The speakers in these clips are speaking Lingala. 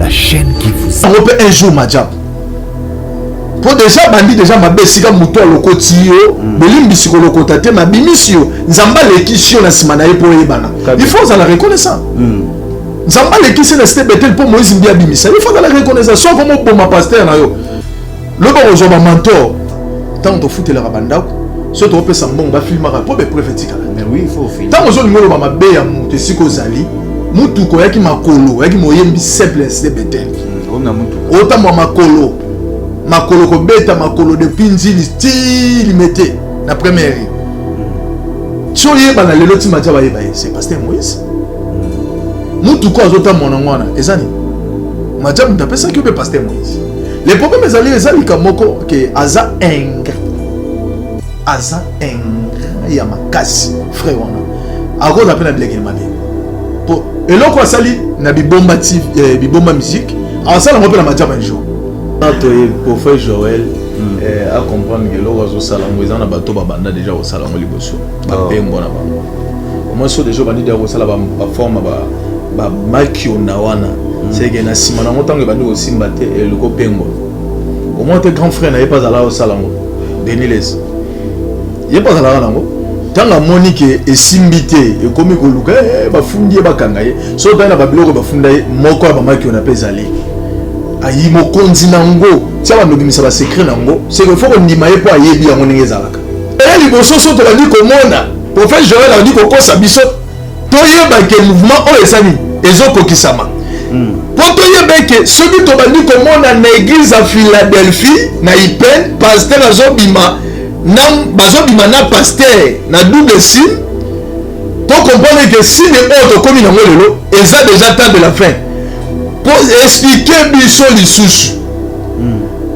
la chaîne qui vous on peut un jour Madjab pour déjà bandi déjà ma besika muto lokotio belimbi sikolo kotate ma bimisio nzamba lekisio na simana ye pour yebana il faut ça la reconnaissance nzamba lekisio na c'était betel pour Moïse mbia bimisa il faut la reconnaissance soit comme pour ma pasteur na yo le bon ozo ba mentor tant to foutre la rabanda soit to pesa mbongo ba filma pour be prophétique mais oui il faut filmer tant ozo ngolo ba mabe ya muto siko zali mutu ko yaki makolo yaki moyembi simple c'était betel on a mutu autant moi makolo makolo ko beta makolo depuis nzili style mete na première so yeba na lelo ti Madjab yeba c'est pasteur Moïse mutu ko azota mona ngwana ezani Madjab ndapesa ki be pasteur Moïse les problèmes ezali kamoko que aza ingrat ya makasi frère wana akoza pe na bileke mabe po eloko asali na bibomba musique asala ngo pe na Madjab un jour pour faire Joël à comprendre que l'oiseau salango ils en a bateau babanda déjà au salango liboso ba pembo na bango au moins so déjà bandi déjà au sala ba forme ba makio na wana c'est que na sima na motango bandi au simbate et le ko pembo au moins tes grands frères n'avaient pas allé au salango Deniles il pas allé là ngo tanga monique et simbité et comme ko luka ba fundi ba kangaye so tanga ba biloko ba fundaye moko ba makio na pezali ayi mokonzi nango tia bandobimisa ba secret nango c'est que faut qu'on dimaye po ayebi yango ndenge ezalaka et liboso so to bandi komona prophète Joël a dit ko kosa biso to yeba ke mouvement o esani ezokokisama po to yeba ke soki to bandi komona na église à Philadelphie na Ipen pasteur azobima na pasteur na double signe pour comprendre que si les autres comme nango lelo eza déjà temps de la fin pour expliquer biso lisusu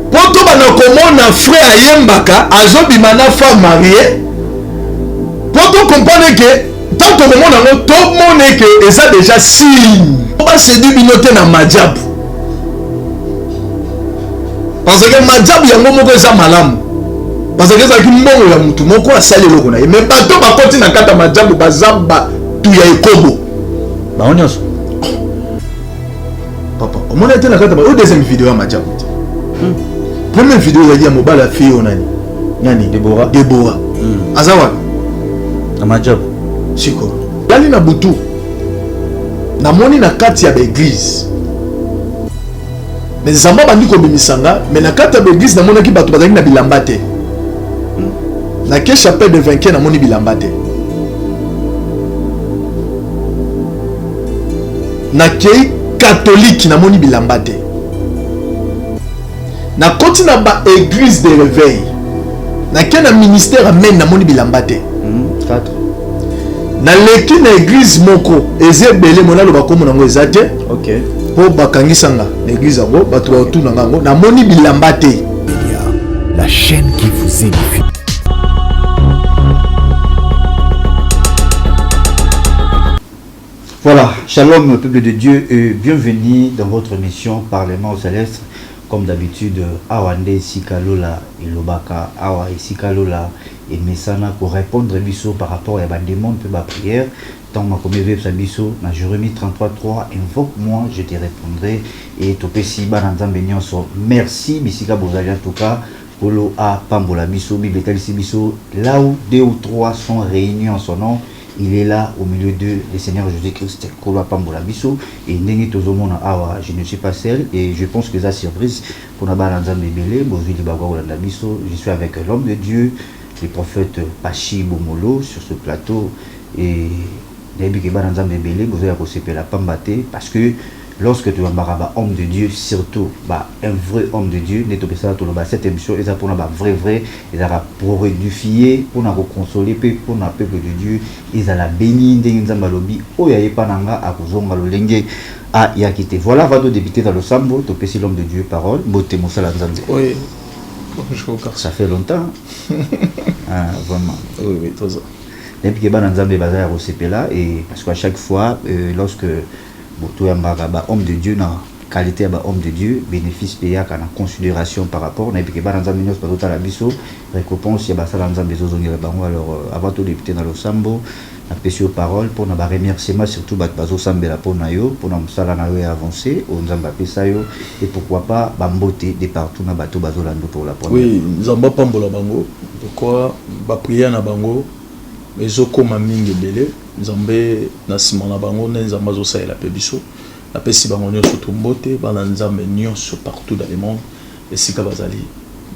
pour to bana komona frère ayembaka azobima na femme mariée pour to comprendre que tant que komona ngo to mone que eza déjà signe ba se dit binote na Madjab parce que Madjab yango moko eza malamu parce que ezalaki mbongo ya mutu moko asali eloko na ye mais bato bakoti na kata Madjab bazamba tu ya ekobo baonyonso papa on m'a été na kata ba deuxième vidéo ya Madjab première vidéo ya mobala fille nani Deborah azawa na Madjab siko yali na butu na moni na kati ya l'église mais zamba bandi ko bimisanga mais na kati ya l'église na mona ki bato bazali na bilamba te na ke chapelle de vainqueur na moni bilamba te na ke catholique na moni bilamba te na koti na ba église de réveil na ke na ministère amen na moni bilamba te na leki na église moko ezebele mona lo bakomo nango ezate OK po bakangisanga na église yango bato batuna ngango na moni bilamba te la chaîne qui vous édifie. Voilà, shalom peuple de Dieu et bienvenue dans votre émission Parlement Céleste. Comme d'habitude, Awande Sikalola et Lobaka, Awa et Sikalola et Messana pour répondre à Bisso par rapport à la demande de ma prière. Tant ma communauté de Bisso, na Jérémie 33.3, invoque-moi, je te répondrai. Et Topesi Bananzam Benyanso, merci Bissika Bozali en tout cas. Polo A Pambola Bisso, Bible Talisi Bisso, là où 2 ou 3 sont réunis en son nom. Il est là au milieu de le Seigneur Jésus-Christ. Et je ne suis pas seul et je pense que c'est une surprise pour je suis avec l'homme de Dieu, le prophète Pachi Bomolo sur ce plateau. Et parce que lorsque tu es un homme de Dieu, surtout un vrai homme de Dieu, cette émission est pour vrai, ils ont pour édifier, pour nous consoler, pour le peuple de Dieu, ils ont béni, ils ont lobby, à Yakite. Voilà, va débuter dans le Sambo, tu peux l'homme de Dieu, parole, beauté, Moussala Nzambe. Oui, ça fait longtemps. Vraiment. Oui, tout ça. Depuis que Nzambe bazar au CPLA, et parce qu'à chaque fois, lorsque homme de Dieu, na qualité homme de Dieu, bénéfice payé à la considération par rapport, na puis que Nzambe nous pas la biso récompense ya basala Nzambe zozongela bango alors avant tout député dans le Sambo apesi parole pour na ba remerciement surtout bat bazo sambela pour na yo pour na musala na yo avancer o nzamba pesa yo et pourquoi pas ba mbote de partout na bato bazo lando pour la première. Oui, nzamba pambola bango pourquoi ba prière na bango ezokoma mingi belé nzambe na sima na bango na nzamba zo saela pe biso la pesi bango nyonso tumbote bana nzambe nyonso partout dans le monde et sika bazali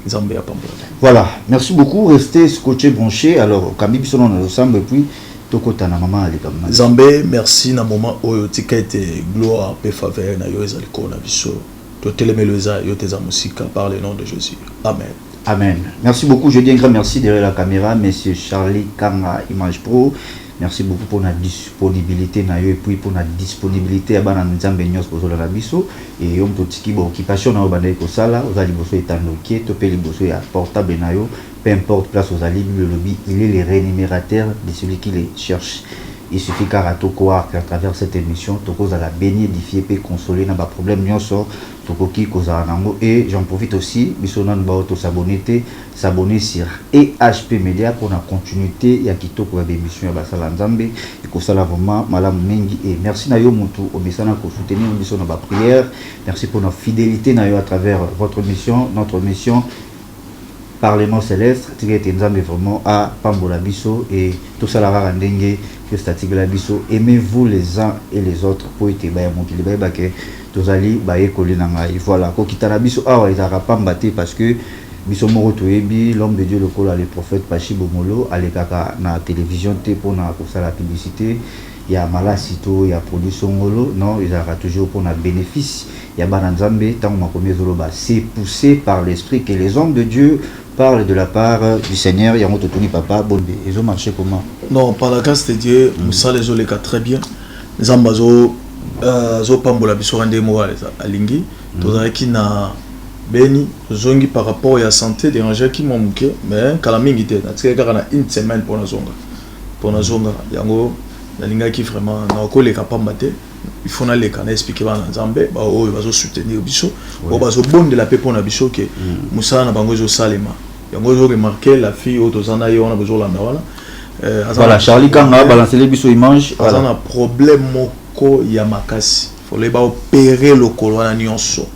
nzambe ya pambola. Voilà, merci beaucoup, restez scotché branché. Alors Kambi biso na ensemble et puis tokota na maman ali comme nzambe merci na moment oyo tika ete gloire pe faveur na yo ezali ko na biso to telemeloza yo teza musika par le nom de Jésus. Amen. Amen. Merci beaucoup. Je dis un grand merci derrière la caméra, Monsieur Charlie Kanga Image Pro. Merci beaucoup pour la disponibilité et puis pour la disponibilité à Bana Nzambe Nyos pour la biso et on totiki ba occupation na obanda ko sala aux ali boso etandoki to peli boso ya portable na yo peu importe place aux ali le lobby il est le rémunérateur de celui qui les cherche. Il suffit qu'à croire qu'à travers cette émission, tu causes à la béni, édifier, et consoler, n'a pas problème, n'y a sort, tu causes à nango. Et j'en profite aussi, bissonan baoto s'abonner sur EHP Media pour la continuité, y a qui pour l'émission, à Basala Nzambe, et que ça vraiment, malam mengi. Et merci na yo mutu, au bisana pour soutenir, bisson na prière. Merci pour notre fidélité na yo à travers votre mission, notre mission. Parlement céleste, Tigete Nzambe vraiment à Pambola Bisso et tout ça la randenge que statique la Bisso. Aimez-vous les uns et les autres pour être baya mokili baya bake tous ali baye kolinanga. Voilà, ko kitana Bisso awa izara pambate parce que Bisso moko toyebi l'homme de Dieu le kola le prophète Pachi Bomolo alekaka na télévision te pour na pour ça la publicité. Il y a Malasito, il y a production ngolo, non, il y aura toujours pour notre bénéfice. Il y a Bananzambe, tant que c'est poussé par l'esprit que les hommes de Dieu parlent de la part du Seigneur. Il y a un Tony Papa, bon, ils ont marché comment? Non, par la grâce de Dieu, ça les ont les cas très bien. Les ambazo, zo pambola biso rende moa alingi, tozara qui na beni, zongi par rapport à la santé des rangers qui m'ont manqué, mais kalamingi te, na tika na une semaine pour na zonga, yango. La ligne qui vraiment n'a pas les capables il faut aller quand expliquer à Nzambe bah oh il va soutenir biso oh bah bon de la paix pour na biso que Moussa na bango zo salema yango zo remarquer la fille au tozana yo on a besoin la wala voilà Charlie Kanga balancer les biso image voilà un problème moko ya makasi faut les ba opérer le colo na nyonso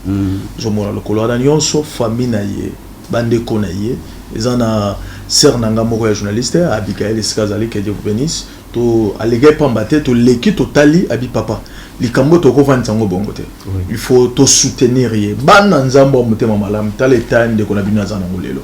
zo mona le colo na nyonso famille na ye bande ko na ye ezana sœur nanga moko ya journaliste Abigail Eskazali que Dieu vous bénisse to alégé pambate to leki totali abi papa likambo to ko vantsa ngo bongo te il faut to soutenir ye bana nzambo mutema malamu tale tande ko na bina zana ngolelo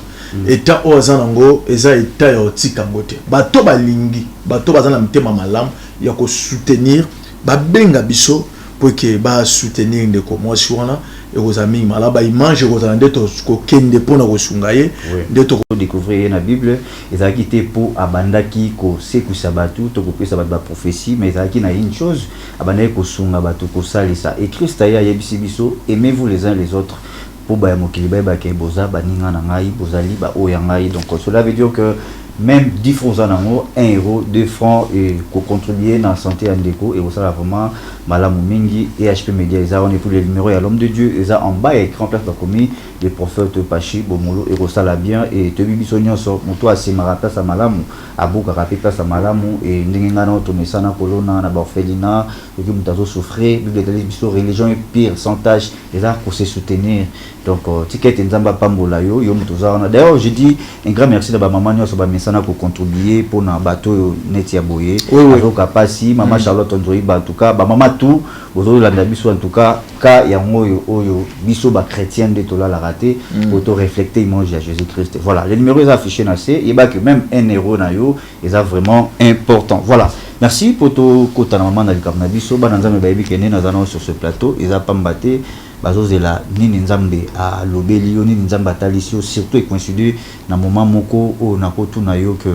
eta o zana ngo eza eta ya otika ngote bato balingi bato bazana mutema malamu ya ko soutenir ba benga biso pour que ba soutenir ndeko mwasi wana et aux amis malaba image aux ndeto ko kende pona ko sungaye ndeto ko découvrir na Bible ezaki te pour abandaki ko seku sabatu to ko pesa ba prophétie mais ezaki na une chose abandaki ko sunga batu ko salisa et Christ aya yebisi biso aimez-vous les uns les autres pour ba mokili ba ke boza baninga na ngai bozali ba o ya ngai donc cela veut dire que même 10 francs en amour, 1 euro, 2 francs et qu'on contribue dans la santé en déco et ça vraiment Malamu Mingi et HP Media ils ont pour les numéros à l'homme de Dieu ils ont en bas écran place commis les prophètes Pachi Bomolo et ça la bien et te bibisonyo so moto à Semarata sa Malamu abuka rapi place à Malamu et ndinga na to mesana kolona na orphelinat et que mutazo souffrir bible de biso religion est pire sans tâche les arts pour se soutenir donc ticket nzamba pambola yo mutoza na d'ailleurs je dis un grand merci de ba maman nyoso ba mesana pour contribuer pour na bateau net ya boye azoka pasi maman Charlotte Android en tout cas ba maman tout aujourd'hui la biso en tout cas ka ya ngoyo oyo biso ba chrétien de tola la raté pour te refléter image à Jésus-Christ voilà les numéros est affiché na c'est et ba que même 1 euro na yo est vraiment important voilà merci pour to kota na maman na likamna biso ba nzambe ba yebi kene na zana sur ce plateau ils a pambate bazozela nini nzambe a lobeli yo nini nzambe atalisio surtout et coïncider na moment moko o na kotu na yo que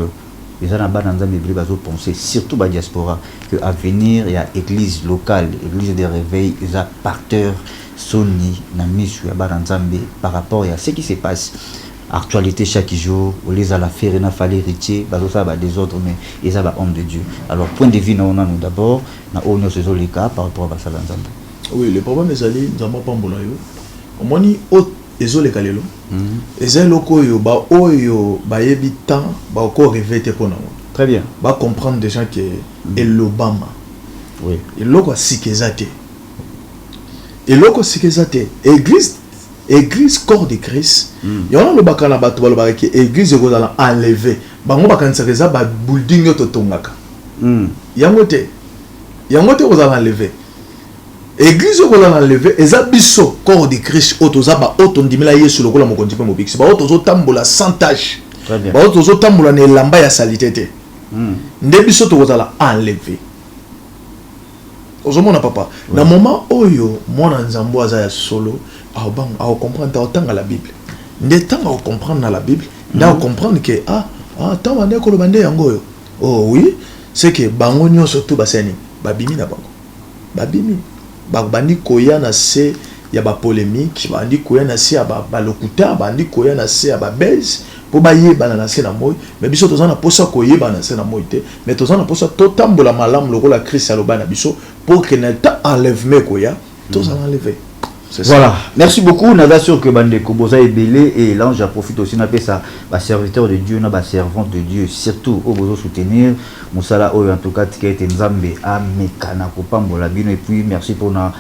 les ana ba nzambe bili bazo penser surtout ba diaspora que à venir il y a église locale église de réveil ils a parteur soni na misu ya ba nzambe par rapport à ce qui se passe actualité chaque jour on les a la faire na fallait héritier bazo ça ba des autres mais ils a ba homme de Dieu alors point de vue on a nous d'abord na ono ces les cas par rapport à ça nzambe. Oui, le problème est allé nzamba pambola yo. Omoni o ezole kalelo. Ezelo ko yo ba oyo ba yebita ba ko revete pona. Très bien. Va comprendre déjà que l'Obama. Oui. Et l'autre sikizate. Et l'autre sikizate. Église corps de Christ. Il y a le bakana bato balobaka que église est enlevé. Bango bakanisa que ça ba building yo totongaka. Yangote vous allez enlever. Église vous allez enlever. Eza biso corps de Christ otoza ba otondimela yesu lokola mokonzi pe mobikisi. Ba otozo tambola sans tâche. Très bien. Ba otozo tambola ne lamba ya salité. Nde biso to vous allez enlever. Ozomona papa. Na moment oyo mwana nzambo aza ya solo a comprendre autant la Bible. Nde tanga o comprendre la Bible, nda comprendre que tant on est kolobande yango yo. Oh oui, c'est que bango nyonso to baseni babimi na bango. Babimi. Bandi koya na se ya ba polémique, bandi koya na se ya ba lokuta, bandi koya na se ya ba base. Po ba yeba na se na moy, mais biso tozana posa koyeba na se na moy te, mais tozana posa totambola malamu lokola Christ aloba na biso pour que na ta enlèvement koya, tozana enlever. Voilà, merci beaucoup. Nada sûr que Bande Koboza est belé et là j'en profite aussi n'a pas ça, serviteur de Dieu, n'a pas servante de Dieu, surtout au besoin soutenir Moussala en tout cas qui a été Nzambe à Mekana Kopambo la bino et puis merci pour na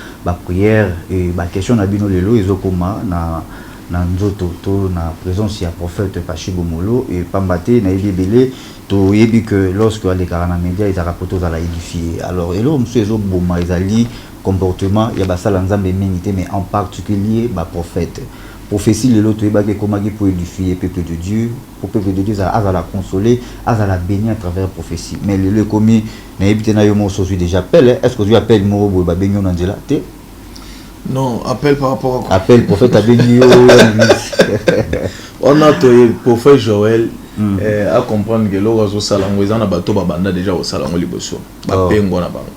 prière et question na bino lelo ezokoma na nzoto to na présence ya prophète Pachibo Molo et Pambate na belé to yebi que lorsque les carana média ils a rapporté à la édifier. Alors et là monsieur ezoboma ezali comportement, il y a basala nzambe minité mais en particulier ba prophète. Prophétie le lot ebake komagi pour édifier peuple de Dieu, pour peuple de Dieu à la consoler, à la bénir à travers prophétie. Mais le commis na ebité na yo mo so déjà appelle, est-ce que tu appelles mo ba benyo nanjela te? Non, appel par rapport à quoi? Appel prophète à benyo. On a toyé prophète Joël à comprendre que l'orazo salango ezana bato ba banda déjà au salango liboso. Ba pengo na bango.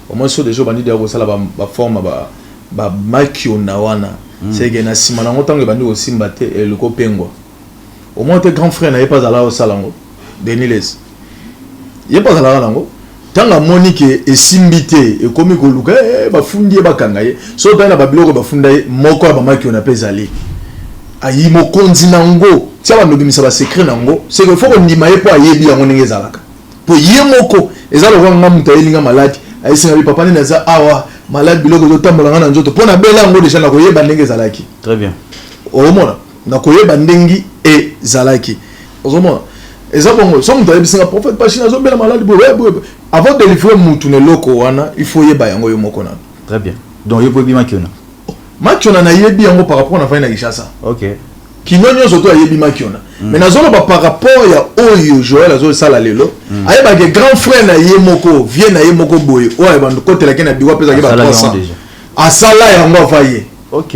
Au moins sur des jours bandits de la forme ba makio nawana c'est que na simana ngotango bandi aussi mbate et le copengo au moins tes grands frères n'avaient pas à la au salango Deniles il pas à la lango tanga monique et simbité et comme ko luka ba fundi ba kangaye so tana ba biloko ba fundaye moko ba makio na pezali ayi mokonzi nango tia ba nobimisa ba secret nango c'est que faut qu'on ndimaye po ayebi yango ndenge zalaka po yemoko ezalo ko ngamuta elinga maladi aïsina bi papa ni za awa malade biloko zo tambola ngana nzoto pona bela ngo déjà na koyeba ndenge zalaki. Très bien. Omona na koyeba ndengi e zalaki. Ozomona eza bongo so mutu ayebisinga prophète pachina zo bela malade bo avant de livrer mutu ne loko wana il faut yeba yango yo moko na. Très bien. Donc yo pobi makiona. Makiona na yebi yango par rapport na faina Kishasa. OK. Kinonyo zoto ayebi makiona. Mais nazolo ba par rapport ya oyo Joël azo sala lelo ayeba ke grand frère na ye moko vient na ye moko boye oyo ba côté la kena biwa pesa ke ba 300 asala yango vaye. OK.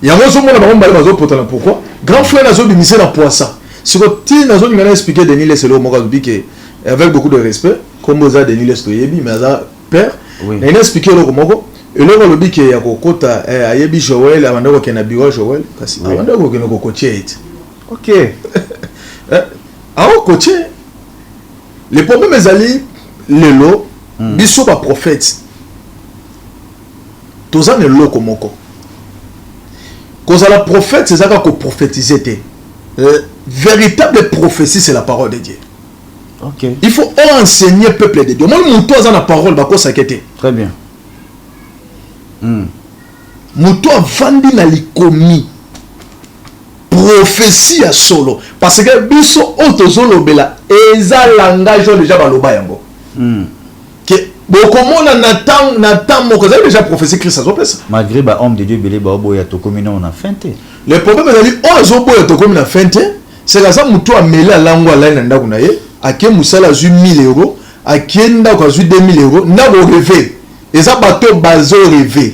Yango so mona ba mbala bazo potala pourquoi grand frère nazo bimisé na poisson si ko ti nazo ngana expliquer Denis les selo moko bi que avec beaucoup de respect comme za Denis les toyebi mais za père na ina expliquer lo moko et là le bi que ya kokota ayebi Joël abanda ko kena biwa Joël kasi abanda ko kena ko coacher. OK. Alors, côté, les problèmes ezali lelo biso ba prophète. Toza ne loko moko. Cause la prophète c'est ça qu'on prophétiser té. Véritable prophétie c'est la parole de Dieu. OK. Il faut enseigner peuple de Dieu. Moi muto za na parole ba ko sakete. Très bien. Muto vandi na likomi. Prophétie à solo parce que biso otozolo bela eza langage déjà baloba yango que bokomona na temps moko ça déjà prophétie Christ azo pesa malgré ba homme de Dieu belé ba boya to komina on a feinté le problème est ali ozo boya to komina feinté c'est que ça muto amela lango ala na ndako na ye ake musala zu 1000 euros ake ndako zu 2000 euros ndako rêver eza bato bazo rêver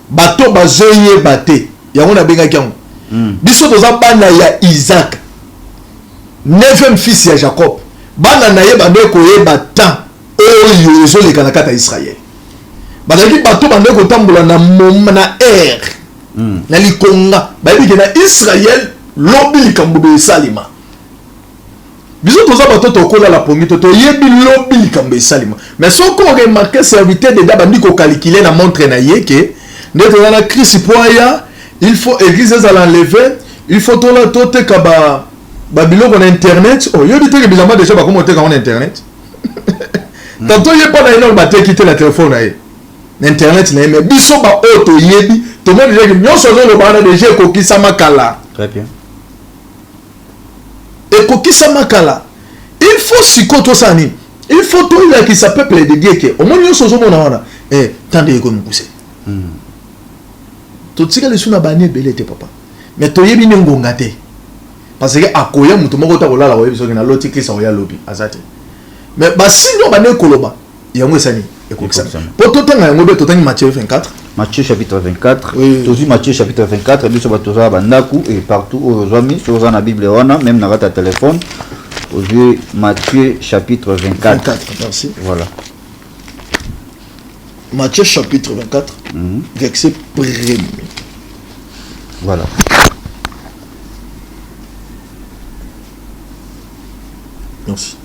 bato bazo yebate yango na benga kiango biso toza bana ya Isaac 9e fils ya Jacob bana na ye bande koyeba temps oyo ezoleka na kata Israël bazalaki bato bande kotambola na air na likonga bayebi ke na Israël lobi likambo be esalima biso toza bato tokola la pongi to yebi lobi likambo esalima mais soko remarquer serviteur de bandi ko calculer na montre na ye ke ndeto na Christ poya il faut église à l'enlever il faut tout la tote kaba babiloko na internet oyebi te ke bilamba déjà bakoma oteka ngo na internet tantôt ye mpo na ye nano bateki te na telefone na ye na internet na ye mais biso baoyo toyebi tomoni déjà ke nyonso ozoloba wana déjà ekokisama kala. Très bien. Ekokisama kala il faut sikoyo tosala nini il faut toyebakisa peuple de Dieu ke omoni nyonso ozomona wana tande ekomikuse totika lesu na bani ebele te papa mais toyebi nde ngonga te parce que akoya mutu moko ta kolala oyebi soki na loti krista oya lobi azate mais basino bane koloba yango esani ekokisana po totanga yango be totangi Matthieu 24 Matthieu chapitre 24 oui. Tozi Matthieu chapitre 24 biso batoza bandaku et partout au zami sur la Bible wana même na ta téléphone Aujourd'hui, Matthieu chapitre 24. Merci. Voilà. Matthieu chapitre 24, verset 1er. Voilà. Merci.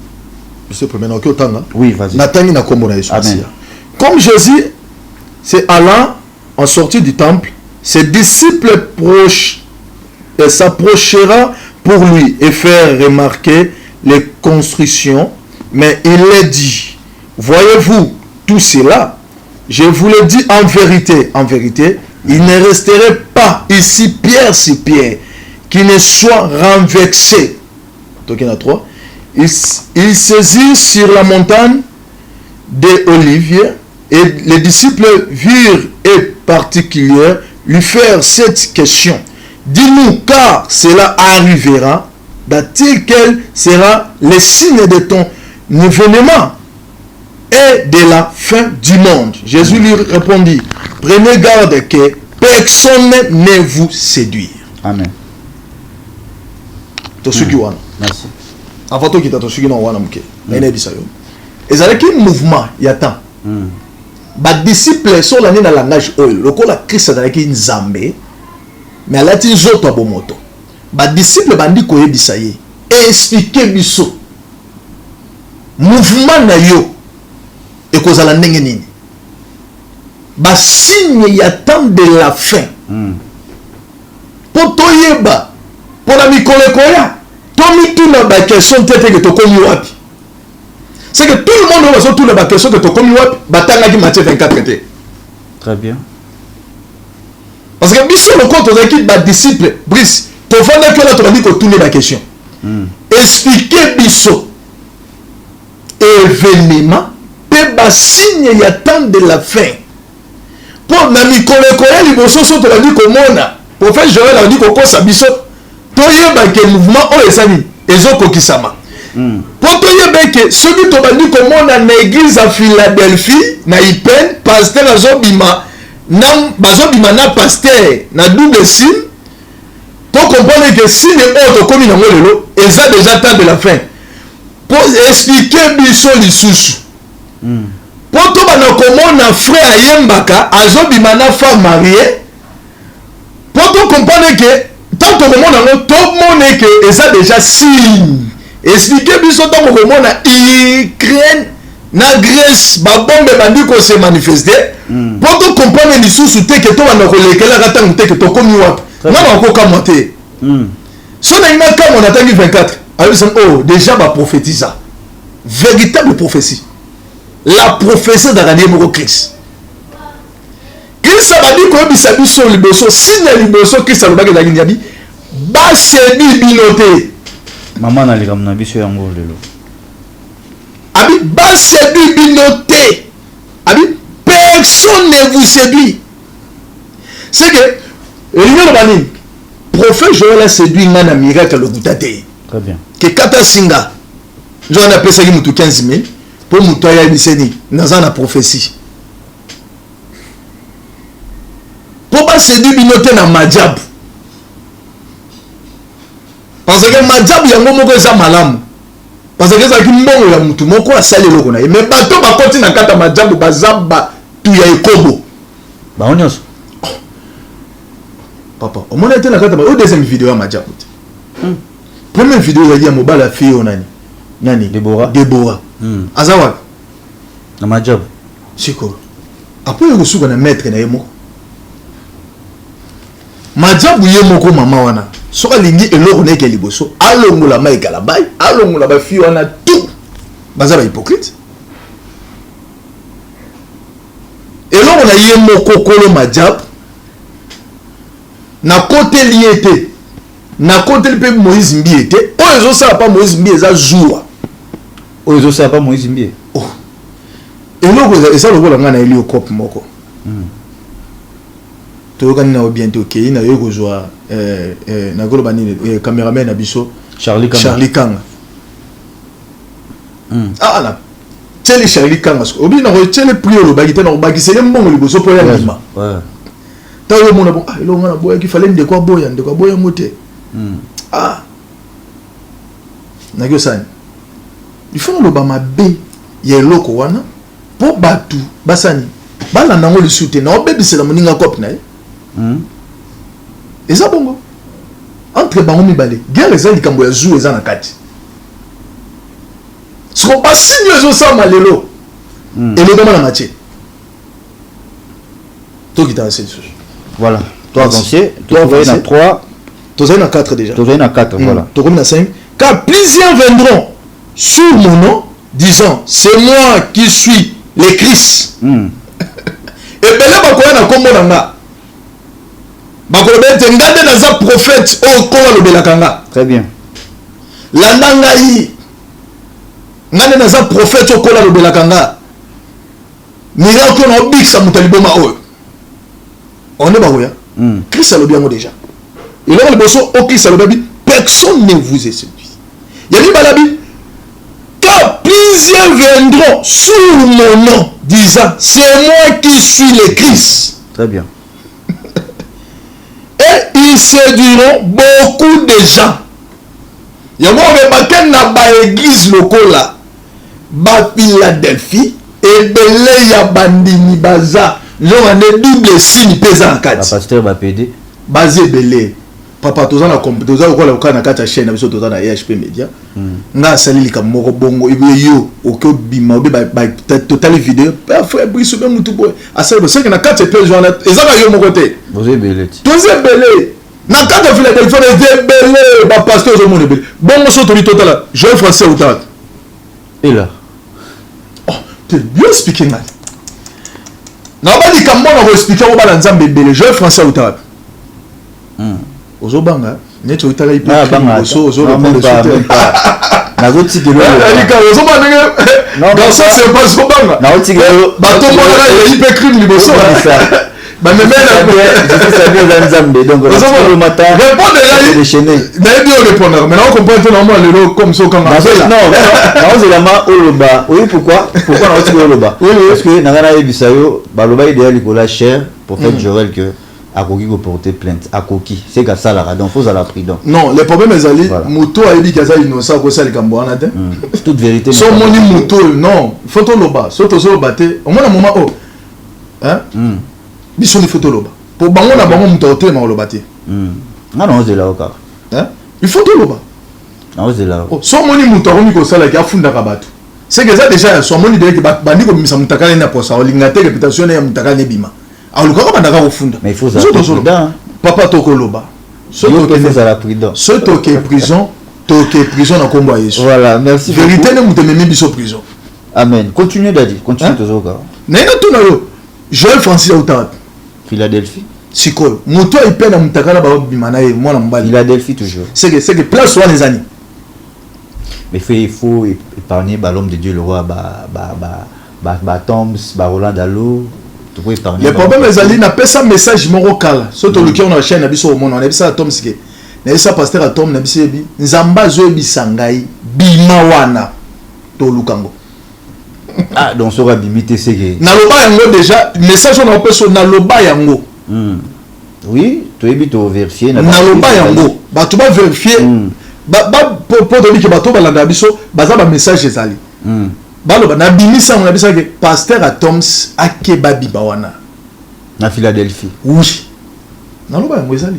Verset 1er. Ok, autant. Oui, vas-y. Nathalie n'a comme Amen. Comme Jésus, c'est allant en sortie du temple, ses disciples s'approchera pour lui et faire remarquer les constructions, mais il leur dit, voyez-vous tout cela, je vous le dis en vérité, il ne resterait pas ici pierre sur pierre, qui ne soit renversé. Donc il y en a 3. Il saisit sur la montagne des Oliviers, et les disciples virent et particuliers lui faire cette question. Dis-nous, car cela arrivera, d'il quel sera le signe de ton événement et de la fin du monde. Jésus lui répondit, prenez garde que personne ne vous séduise. Amen. Merci. Avant tout, ils avaient un mouvement, il y a tant. Les disciples sont dans le langage oil. Le la Christ a été une zambé, mais elle a été une autre moto. Les disciples bandi koye bisaye expliquer biso mouvement na yo et cause la ndenge nini ba signe ya temps de la fin pour toyeba pour la mikolo koya to mituna ba question tete que to komi wapi c'est que tout le monde va tout ba question que to komi wapi batanga ki Matthieu 24 té. Très bien. Parce que biso le compte aux équipes ba disciples Brice pour faire que là tu vas dire que tourner la question. Expliquer biso événement et bas signe y a temps de la fin. Pour na mikolo koya liboso so to va dire que mona pour faire Joël a dit que ça biso toyeba que mouvement o esani ezoko kisama. Pour toyeba que celui to va dire que mona na église à Philadelphie na Ipen pasteur azobima na bazobima na pasteur na double signe. Pour comprendre que si les autres comme ils ont ils ont déjà temps de la fin. Pour expliquer biso lisusu. Pour tout le monde a frère Yembaka, azobima na femme mariée. Pour tout comprendre que tant que le monde a tout le monde que ils ont déjà signe. Expliquer biso tant que le monde a Ukraine na Grèce, ba bombe bandi ko se manifester. Pour tout comprendre lisusu te que tout le monde a lekela ratang te que to komi wapi. Non, encore comment t'es. Si on a une carte, on attend 24. Alors, oh, déjà, va prophétiser. Véritable prophétie. La prophétie d'Aranie Moro Christ. Christ a dit que Bisabi sur le bosso, signe le bosso, Christ a dit que Nyabi, Basebi Binoté. Maman n'a les ramené sur un mot de l'eau. Abi, Basebi Binoté. Abi, personne ne vous séduit. C'est que, le prophète Joël a séduit un miracle le Goutate. Très bien. Que Kata Singa, j'en appelle ça 15 000 pour Moutaya Bisseni, dans la prophétie. Pour pas séduire Binote dans Madjab. Parce que Madjab, il y a un moment où ça malam. Parce que ça qui m'ont eu Moutou, mon quoi salé le Gona. Mais bateau va continuer à Kata Madjab, Bazaba, tout y a Kobo. Bah on y est. Papa, au moins était la carte au deuxième vidéo à Madjab. Première vidéo il y a mobile la fille nani Déborah. Azawa Na Madjab. Siko. Après il reçoit un maître na yemo. Madjab yemo ko mama wana. soka lingi eloko na ke liboso alongola mai kala bai alongola ba fi wana tout baza ba hypocrite eloko na ye moko kolo majab na côté liété na côté pe Moïse Mbié té oyo ça pas Moïse Mbié za joua oyo ça pas Moïse Mbié oh eloko eza lokola nga na eli okop moko toyokani na bientôt okei na yo kozwa na koloba nini cameraman na biso Charlie Kanga ah na tele Charlie Kanga obi na ko tele prio lo bagita na bagise ye mbongo liboso po ya ngima tayo mona bon ah elonga na boya ki fallait ndeko boya mote ah na kyo sani il faut lo ba mabe ya eloko wana po batu basani bala nango li soute na obebisela moninga cop na eza bongo entre bango mibale guerre eza likambo ya zu eza na kati siko basinyo ezosama lelo elobama na matie tokita ase lisusu voilà toi avancé toi voyez na 3 toi na 4 déjà toi na 4 voilà toi comme na 5 car plusieurs viendront sous mon nom disant c'est moi qui suis le Christ ebele bakoya na kombo na nga bakoloba ete nga nde naza prophète oyo kola lobelaka nga très bien landa ngai nga nde naza prophète oyo kola lobelaka nga miracle na obikisa moto liboma oyo onde bakoya Christ alobi yango déjà eloko liboso o Christ alobi personne ne vous est séduit yabi balabi car plusieurs viendront sous mon nom disant c'est moi qui suis le Christ. Très bien. Et ils séduiront beaucoup de gens. Il y a une église locale, ba Philadelphie, et belé ya bandini baza, genre un double signe pesant en quatre. Pasteur va péder. Basé belé. Papa toza na compétence ko la ko na kata chaîne biso toza na EHP Media nga sali lika moko bongo yo oko bima obe ba total vidéo pa frère Brice be mutu boy asali bo seke na kata pe joana ezaka yo moko te vous belé toza belé na kata Philadelphie de belé ba pasteur zo mon belé bongo so tori total je français ou ta et là oh tu bien speaking man na ba lika mbona ko expliquer ko ba nzambe belé je français ou ta ozobanga neti otala ipe ozobanga dans ça c'est pas ozobanga batomona ya ipe crime liboso nayebi orépondre mais naocomprendre te normalement lelo comme so kanga naozelama oloba oyi pourquoi naotiki oloba parce que nanga nayebisa yo baloba idéal likola cher prophète Joël que akoki ko porter plainte akoki c'est que ça la donc faut à la prudence non le problème est ali moto a dit que ça innocent ko ça le kamboana te toute vérité so moni moto non photo loba so to so baté au moins moment oh hein biso ni photo loba pour bango na bango moto hotel ma loba te non c'est là encore hein il faut to loba non c'est là oh so moni moto ko mi ko sala ki afunda ka bato c'est que ça déjà so moni de ki bandi ko misa mutakala na posa olinga te réputation ya mutakala ne bima alukaka bandaka kofunda mais il faut ça papa tokoloba soto à la prudence soto ke prison na kombo ya Yesu voilà merci vérité ne mutememi biso prison amen continue dadi continue tozoka nena tuna yo Joël Francis Autara Philadelphie sikoyo moto ipena mutakala ba bimana ye mwana mbali Philadelphie toujours c'est que place wa les années mais il faut épargner l'homme de Dieu le roi ba Toms ba Roland Dalo. Le problème est ali na pesa message moko kala soto le on a chaîne na biso au monde on a bisa Tom sike na bisa pasteur à Tom na bisa bi nzamba zo bisangai bima wana to lukango ah donc ça va limiter c'est que na loba yango déjà message on a peso na loba yango oui to ebi to vérifier na loba yango ba to ba vérifier ba pour de li ke ba to ba landa biso baza ba message ezali baloba na bimisa on a bisa que pasteur à Toms akeba bibawana na Philadelphie oui na loba yango ezali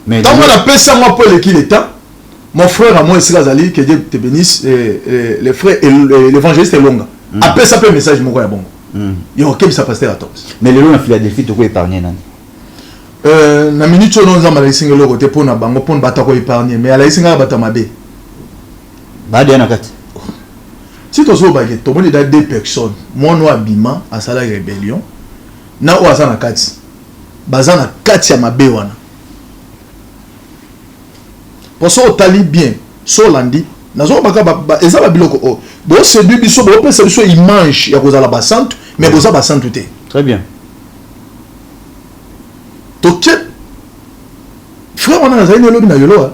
mais tant on appelle ça moi pour l'état mon frère à moi ici azali que Dieu te bénisse les frères l'évangéliste Longa appelle ça un message moko ya bongo yo kebisa pasteur à Toms mais le long na Philadelphie to ko épargner nani na minute oyo nzamba alayisinga eloko te mpona bango mpona bata ko épargner mais alayisinga bata mabe badia na kati si tozobake tomoni da 2 personnes mono abima asala rébellion na oyo aza na kati baza na kati ya mabe wana poso otali bien so landi nazobaka eza babiloko oyo boséduit biso bopesa biso image ya kozala basantu mais boza basantu te très bien toke frère wana azali nelobi na yolo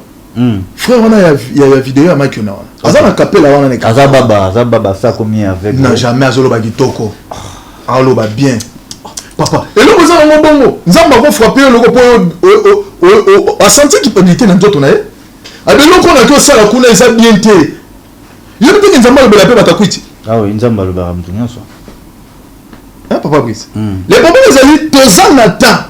frère wana ya vidéo ya makiona wana aza na kapela wana ne aza baba ça combien avec na jamais azoloba kitoko aloba bien papa eloko eza nango bongo nzambe akofrappe eloko mpo asenti kipabilité na nzoto na ye abeloko na tosala kuna eza bien te yo ndenge nzambe alobela mpe batakwiti oui nzambe alobaka mutu nyonso papa Brice les problèmes ezali toza na temps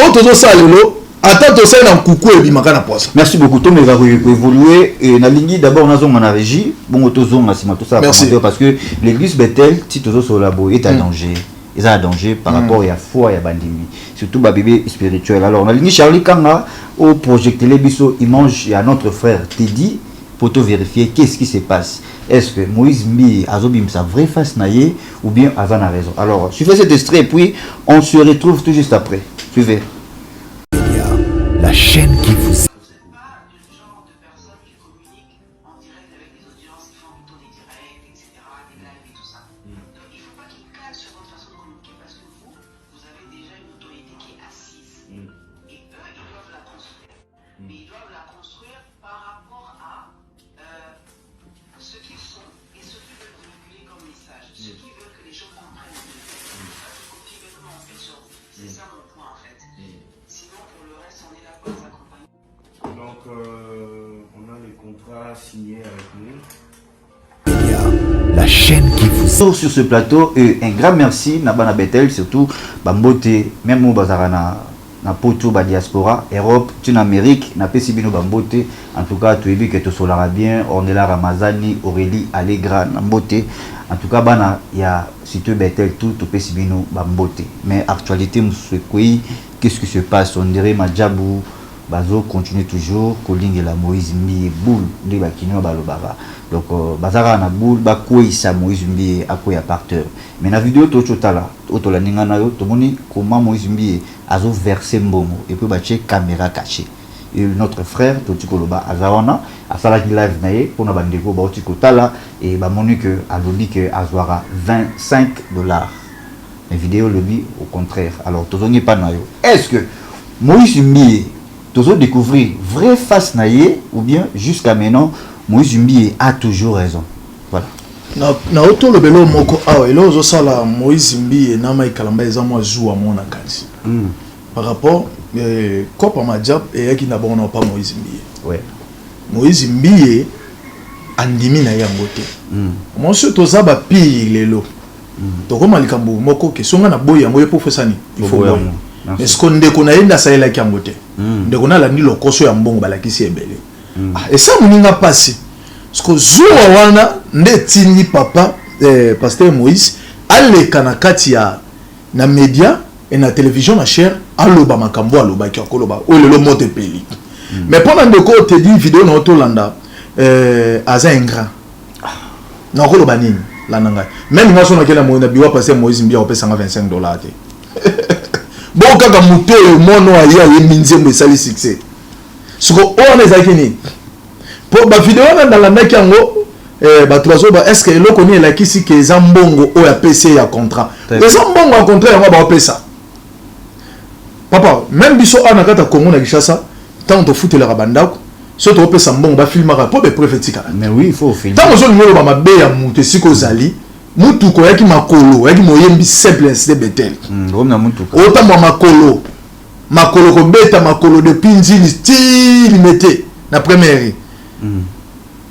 otozosala lelo ata tosali na nkuku ebimaka na posa. Merci beaucoup. Tom va évoluer et na lingi d'abord na zonga na régie bon tozonga sima tout ça parce que l'église Bethel si tozo sur la boue est en danger. Ils ont un danger par rapport à la foi et à bandimi surtout ba bébé spirituel. Alors na lingi Charlie Kanga au projecter les biso image à notre frère Teddy pour te vérifier qu'est-ce qui se passe. Est-ce que Moïse Mbi azobim sa vraie face naïe ou bien Azan a raison. Alors suivez cet extrait et puis on se retrouve tout juste après. Suivez. La chaîne qui vous la chaîne qui vous sur ce plateau et un grand merci Nabana Bethel surtout Bambote même au Bazarana na poto ba diaspora Europe en Amérique na pesibino Bambote en tout cas tu es que tu solara bien on est là Ramazani Aurélie Allegra Nambote en tout cas bana ya site Bethel tout pesibino Bambote mais actualité msukui qu'est-ce qui se passe on dirait Madjabou Bazo continue toujours Koling et la Moïse Mbi boule de Bakino Balobara donc Bazara na boule Bakoisa Moïse Mbi akoya parteur mais la vidéo totala otola ninga na yo tomoni comment Moïse Mbi azo verser mbongo et puis bache caméra cachée et notre frère Totikoloba Azawana asala ki live naé pour na bandeko ba otikotala et ba moni que alobi que azwara $25 la vidéo le dit au contraire alors tozongi pas na yo est-ce que Moïse Mbi toujours découvrir vraie face naïe ou bien jusqu'à maintenant Moïse Mbi a toujours raison. Voilà. Na auto le belo moko awa elo zo sala Moïse Mbi na mai kalamba eza mo zuwa mona kanzi. Par rapport kopa majab et yaki na bona pas Moïse Mbi. Ouais. Moïse Mbi andimi na yango te. Mo so to za ba pi lelo. To ko malikambo moko ke songa na boya yango pour fesani. Il faut boya. Est-ce qu'on ndeko na yenda saela kyango te? Ndeko na la ni lokoso ya mbongo balakisi ebele. Et ça moninga passé. Parce que zuwa wana ndetini papa pasteur Moïse aleka na kati ya na média et na télévision na cher aloba makambo aloba ki akoloba o lelo mote peli. Mais pendant ndeko te dit vidéo na otolanda aza ingrat. Na koloba nini la nanga. Même ngaso na kela moina biwa pasteur Moïse mbia opesa $25 te. Bon kaka muto yo mono aya yeminze mo sali succès soko on ezaki ni po ba vidéo na landaki yango ba trozo ba est-ce que eloko ni elakisi ke zambongo o ya PC ya contrat les zambongo en contrat yango ba opesa papa même biso ana kata Congo na Kinshasa tant to futela ka bandako so to opesa mbongo ba filmaka po be prophétique mais oui il faut filmer tant zo ngolo ba mabe ya muto siko zali mutu ko yaki makolo yaki moyembi simple de Bethel na mutu ko ota makolo ko beta makolo de pinzili style mete na première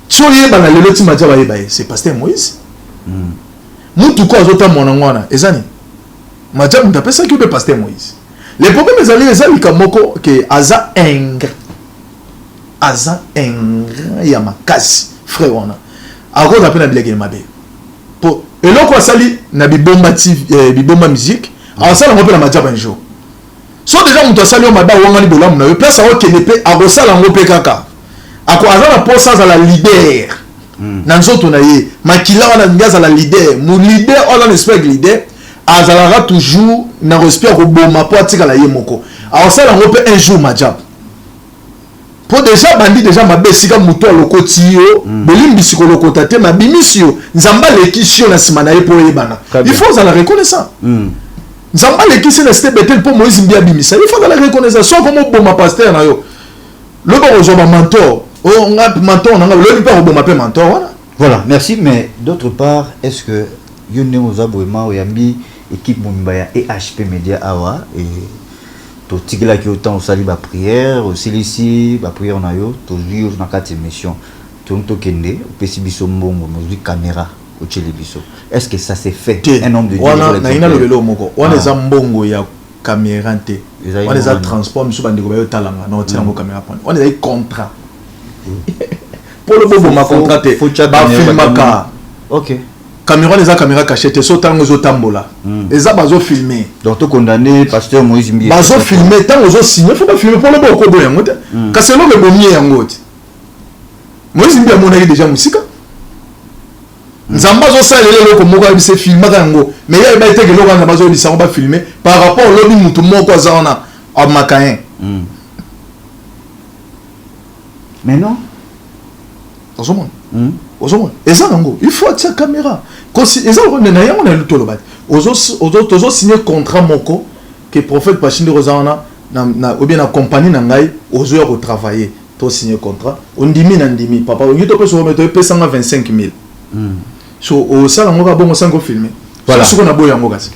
choye bana lelo ti maja ba yeba c'est pasteur Moïse mutu ko azota mona ngwana ezani maja muta pesa ki be pasteur Moïse les problèmes ezali kamoko ke aza ingrat ya makasi frère wana akoza pena bileke mabe po eloko asali na bibomba musique asala ngope na majaba un jour so déjà moto asali yo maba wangani bolamu na yo place akokende mpe akosala yango mpe kaka aza na mposa azala leader na nzoto na ye makila wana ndenge azala leader mo leader oyo na espèce leader azalaka toujours na respect akoboma mpo atikala ye moko akosala yango mpe un jour majab po déjà bandi déjà mabe esika moto alokoti yo bolimbisi kolokota te mabimisi yo nzambe alekisi yo na nsima na ye mpo oyebana il faut ozala reconnaissant nzambe alekisi na site betel mpo moïse mbi abimisa il faut ozala reconnaissant soko moboma paster na yo loba kozwa bamantor nga mentor nanga lobi mpe akoboma mpe mentor wana. Voilà, merci, mais d'autre part, est-ce que Yone Ozabouema Oyambi équipe Mumbaya et HP Media Awa et to tigela ki autant osali ba prière aussi ici ba prière na yo to lui na quatre émission to kende pesi biso mbongo mozui caméra au biso. Est-ce que ça s'est fait un homme de Dieu na ina lobelo moko wana za mbongo ya caméra te wana za transport miso bandeko ba yo talanga na otina mo caméra point wana za contrat pour le bobo ma contrat te ba filmaka. OK. Caméra les a caméra cachette so tango zo tambola les a bazo filmer donc to condamné pasteur Moïse Mbi bazo filmer tango zo signer faut pas filmer pour le boko boya ngote kasi lo be bomier yangote Moïse Mbi amona déjà musika nzamba zo salele loko moko abise filmer yango mais ya ba été que lo bana bazo bisa ba filmer par rapport au lobi mutu moko azana amakayen mais non Ozomon. Ozomon. Et ça, il faut attirer la caméra. Et ça, on a lu tout le bâti. Ozo signé contrat moko que le prophète Pachinde Rosana ou bien la compagnie Nangaï ozo y travailler. Tu signé contrat. On dimi. Papa, on y peut se remettre 125 000. So, au salon, on va bon sang filmer.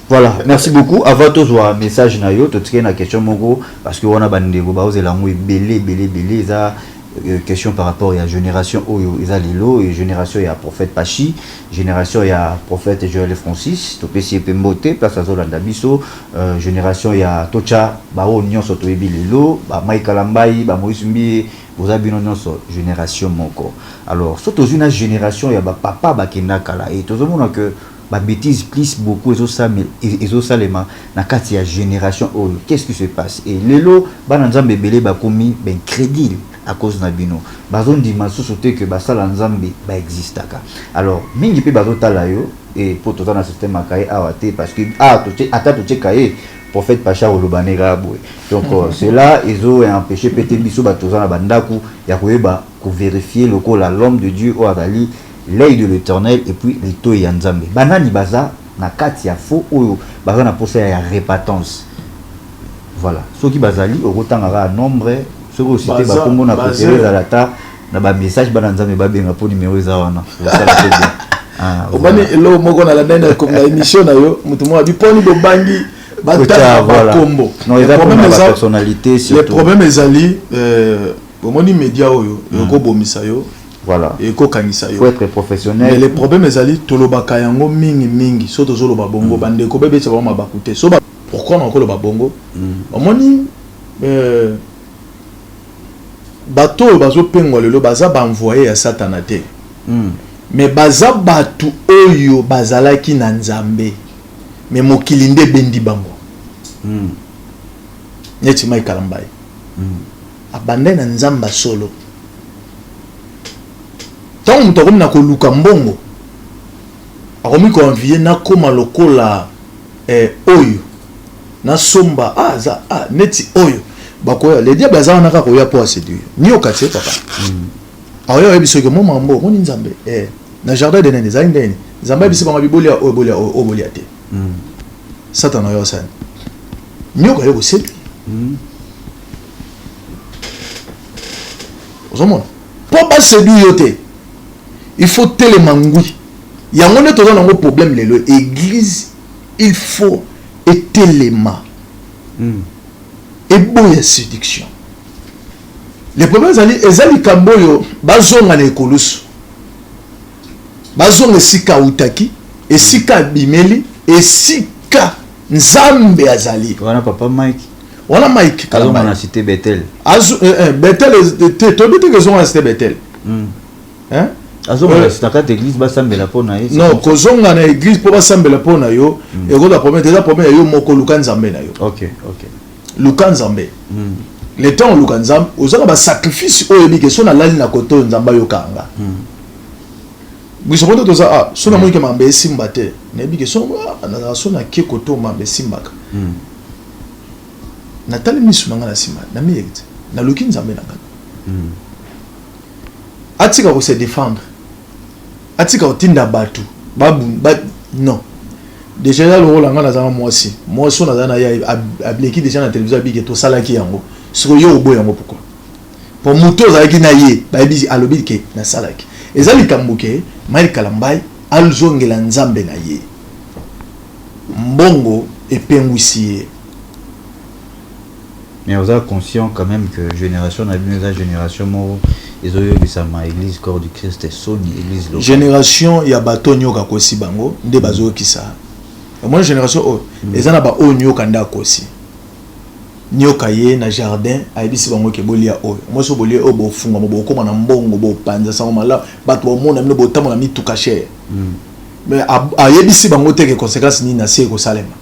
Voilà, merci beaucoup. Avant tout, un message na yo, tu as une question moko parce que on a bandé go baoze la mouille belé ça. Question par rapport à la génération où ils ont l'îlot et génération il y a prophète Pachi génération il y a prophète Joël Francis topesi pembote place à Zolanda biso génération il y a Tocha bao nyonso toyebi lelo ba Mike Kalambai ba Moïse Mbi vous avez une génération moko alors surtout une génération il y a ba papa ba kinakala et tout le monde que ba bêtise plus beaucoup ezo salema na kati ya génération oh qu'est-ce qui se passe et lelo ba nzambe belé ba komi ben crédit à cause na bino bazon di masusote que basala nzambe ba existaka alors mingi pe bazotala yo et pour tout dans système akaye awate parce que ata to chekaye prophète Pacha Olobanega boy donc cela ils ont empêché pété biso batoza na bandaku ya koyeba ko vérifier lokola l'homme de Dieu au azali l'œil de l'Éternel et puis les to ya nzambe banani baza na kati ya faux oyo baza na posa ya répatance voilà ceux qui bazali au rotangara nombre ce que c'était ba kombo na préféré à la ta na ba message ba nzambe ba benga pour numéro za wana obani elo moko na la ndenda comme la émission na yo mutu mo abiponi bo bangi bata ba kombo non il y a problème de personnalité surtout les problèmes ezali bomoni média oyo ko bomisa yo voilà et ko kangisa yo faut être professionnel mais les problèmes ezali tolobaka yango mingi so tozoloba bongo bande ko bebe tsa ba mabakute so ba pourquoi on ko loba bongo omoni bato bazo pengwa lelo baza ba envoyer à satana te mais baza batu oyo bazalaki na nzambe mais mokili nde bendi bango nyeti Mike Kalambai abande na nzamba solo tant muto comme na koluka mbongo akomi ko envier na koma lokola oyo na somba neti oyo bakoya les diables za na ka koya po séduire ni okati papa ayo ebiso ke moma mbo moni nzambe na jardin de nene za ndene nzambe biso ba bibolia obolia te satana yo sana ni okayo ko séduire ozomona po ba séduire yo te il faut télémangui yango ne toza nango problème lelo église il faut téléma et boya séduction les problèmes ezali kamboyo bazonga na ekolusu bazonga esika utaki esika bimeli esika nzambe azali wana papa Mike Kalamba na cité Bethel Bethel tobite que zonga cité Bethel hein azonga na carte église basambela pona ye non kozonga na église po basambela pona yo et ko da problème déjà problème yo moko luka nzambe na yo OK luka nzambe le temps luka nzambe ozala ba sacrifice oyo bike so na lali na koto nzamba yokanga biso poto toza so na moike mambe simba te na bike so na so na ke koto mambe simbaka na tali misu nanga na simba na miyekte na luki nzambe na ngana atika ko se défendre atika ko tinda batu non déjà là le rôle ngana za moi so na za na ya ableki déjà na télévision bike to sala ki yango so yo obo yango pourquoi pour moto za ki na ye ba bizi alobi ke na sala ki ezali kambuke mali kalambai alzongela nzambe na ye mbongo epengwisi. Mais vous êtes conscient quand même que génération n'a vu la génération mort ils ont eu ma église corps du Christ et son église locale. Génération ya bato nyoka kosi bango nde bazo kisa. Moi génération oh ezana ba o nyoka nda kosi. Nyoka ye na jardin ayebisi bango ke bolia o. Moi so bolia o bo funga bo koma na mbongo bo panza sa mala bato bo mona mino bo tamo na mituka cher. Mais ayebisi bango te ke conséquence ni na se ko salema.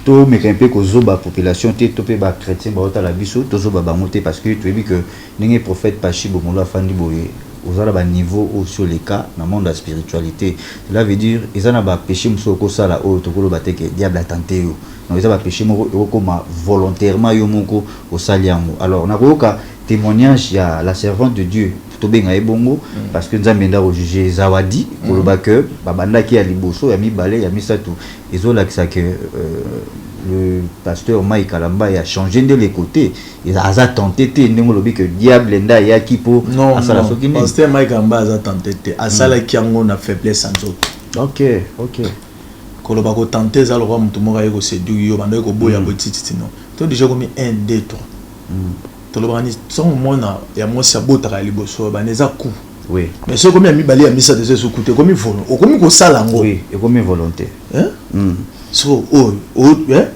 Tout mais un peu que zoba population té topé ba chrétien ba otala biso to zoba ba monter parce que tu as vu que n'engé prophète pachi bo mola fandi boye aux ala ba niveau au sur les cas dans monde la spiritualité cela veut dire ils en a ba péché muso ko sala o to ko lo baté que diable a tenté yo non ils a ba péché moko comme volontairement yo moko au saliamo alors on a koka témoignage ya la servante de Dieu to benga ebongo parce que nzambe nda ko juger zawadi ko lo ba que babanda ki ya liboso ya mibale ya misatu izola que ça que le pasteur Mike Kalamba a changé de les côtés il a tenté ndemo lobi que diable nda ya kipo asala sokini pasteur Mike Kalamba a tenté asala kiango na faiblesse en OK ko lo ba ko tenter za lo ba mutu moka yeko séduire yo banda ko boya botiti non to déjà comme 1 2 3 to lo ba ni son mona ya mo sa botaka liboso ba neza ku oui mais ce comme ya mibali ya misa de ce côté comme il faut o comme ko sala ngo oui et comme volonté so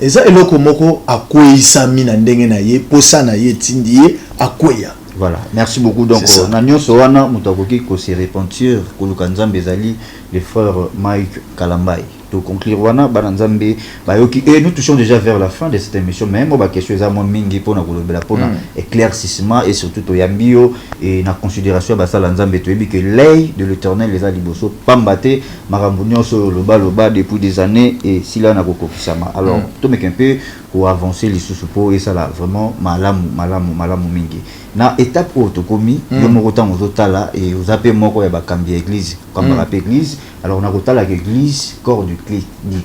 eza eloko moko akweyisa mina ndenge na ye posa na ye tindi ye akweya. Voilà, merci beaucoup. Donc nanyo soana mutakoki ko se repentir ko lukanzambe zali le frère Mike Kalambai. To conclure wana bananzambe bayoki et nous touchons déjà vers la fin de cette émission même ba question za mo mingi pona ko lobela pona éclaircissement et surtout to yambio et na considération ba sala nzambe to yebi que l'œil de l'Éternel les a liboso pambate marambunyo so loba depuis des années et sila na kokokisama. Alors to meke un peu pour avancer les sous-suppos et ça là vraiment malamu mingi. Na étape où to komi yo moko tan ozotala et ozape moko ya bakambi église comme la église alors on a kotala l'église corps du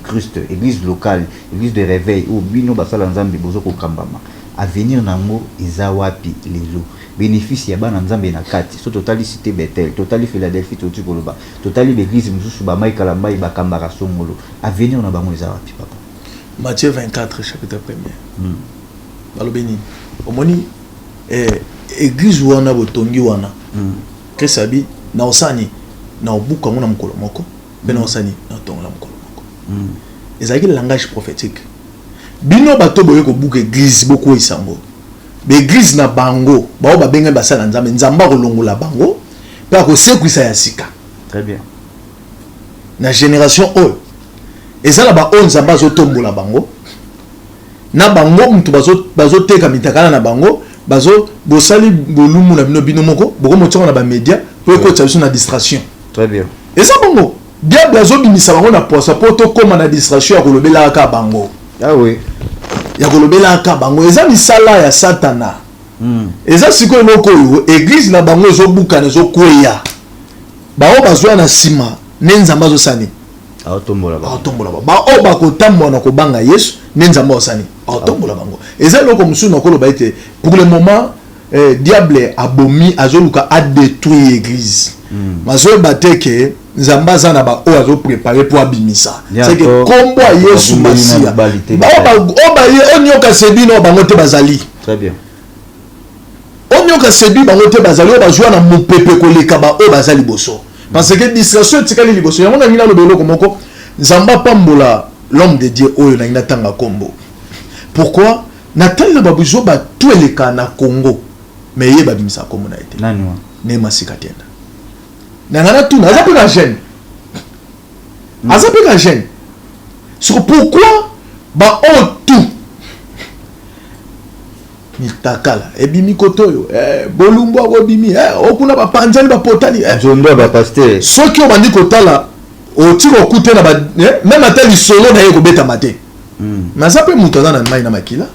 Christ église locale église de réveil ou bino basala nzambe bozo ko kambama avenir nango ezawapi lelo bénéfice ya bana nzambe na kati so totali cité Bethel totali Philadelphie toti koloba totali l'église mususu ba Mike Kalamba ba kambara songolo avenir na bango ezawapi papa. Matthieu 24 chapitre 1er balobeni omoni église wana botongi wana kesabi na osani na obuka ngona mukolo moko be na osani na tongola mukolo moko ezaki le langage prophétique bino bato boye ko buka église boko isango be église na bango bao ba benga basala nzambe nzamba ko longola bango pe ko sekwisa ya sika. Très bien. Na génération o ezala ba on nzamba zo tombola bango na bango mutu bazo teka mitakana na bango bazo bosali bolumu na bino moko boko motsonga na ba média pour ko tsabiso na distraction. Très bien. Et ça bongo diable azo bimisa bango na posa poto koma na distraction ya kolobela ka bango. Ah oui. Ya kolobela ka bango eza misala ya satana. Eza siko eloko yo église na bango zo buka na zo kweya. Bao bazwa na sima nenzamba zo sani. Autombola ba o ba ko tambo na ko banga Yesu nenzamba osani. Autombola bango. Eza eloko musu na koloba ite pour le moment diable abomi azoluka a détruire l'église. Mazo bateke nzamba zana ba o azo préparer pour abimisa. C'est que kombo Yesu Masia. Ba ye onyoka sebi no bango te bazali. Très bien. Onyoka sebi bango te bazali o bazwa na mopepe koleka ba o bazali boso. Parce que distraction tikali liboso yango na ngina lo beloko moko nzamba pambola l'homme de Dieu oyo na ngina tanga kombo. Pourquoi Nathalie na babuzo ba tout eleka na Congo mais ye babimisa kombo na été. Nani wa? Nema sikatenda. Nangana tout na zape na jeune. Azape na jeune. Sur pourquoi ba o tout mitakala ebimi kotoyo bolumbu akobimi okuna bapanzani bapotani nzondo ba pasteur soki obandi kotala otiko okute na même ata lisolo na ye kobeta mate mais ça peut mutu aza na mai na makila.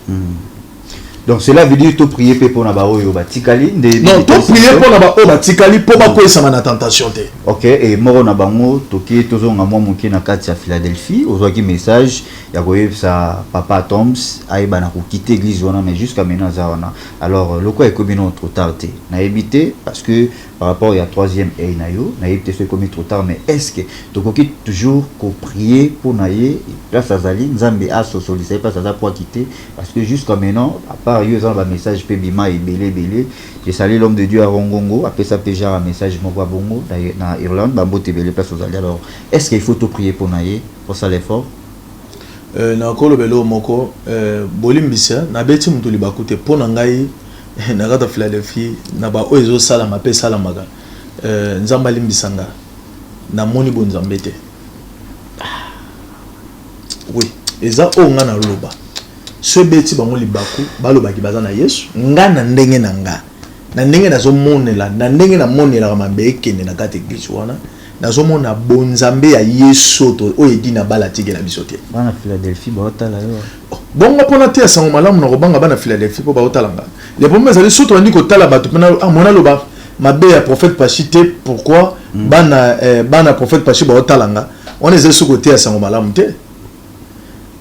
Donc cela veut dire tout prier pour na ba oyo batikali non tout prier pour na ba oyo batikali po bakoyesama na tentation te. OK, et moro na bango toki tozonga mwa moke na kati ya Philadelphie ozwaki message ya koyebisa papa Toms ayeba na kokite église wana mais jusqu'à maintenant za wana. Alors le quoi est comme non trop tard te na éviter parce que par rapport à troisième et na yo na éviter ce comme trop tard mais est-ce que tokoki toujours ko prier pour naye place azali nzambe a socialiser pas ça pour quitter parce que jusqu'à maintenant à part yo za ba message pe bima et belé j'ai salué l'homme de Dieu à Rongongo après ça déjà un message moko bongo na Irlande bambote belé place aux alliés. Alors est-ce qu'il faut tout prier pour naye pour ça l'effort na kolobelo moko bolimbisa na beti mutu libakute po na ngai na kata Philadelphie na ba oyo sala mape sala maga nzamba limbisanga na moni bo nzambe te oui eza o nga na loba so beti bango libaku baloba ki bazana Yesu nga na ndenge na nga na ndenge na zo monela na ndenge na monela mabe ekene na kata église wana nazomona bonzambe ya Yesu to oyo edina bala tigela biso te bana Philadelphie ba otala yo bongo pona te sango malamu na kobanga bana Philadelphie po ba otalanga les problèmes ezali surtout andi kotala bato pena mona loba mabe ya prophète Pachi te pourquoi bana prophète Pachi ba otalanga on est sur côté ya sango malamu te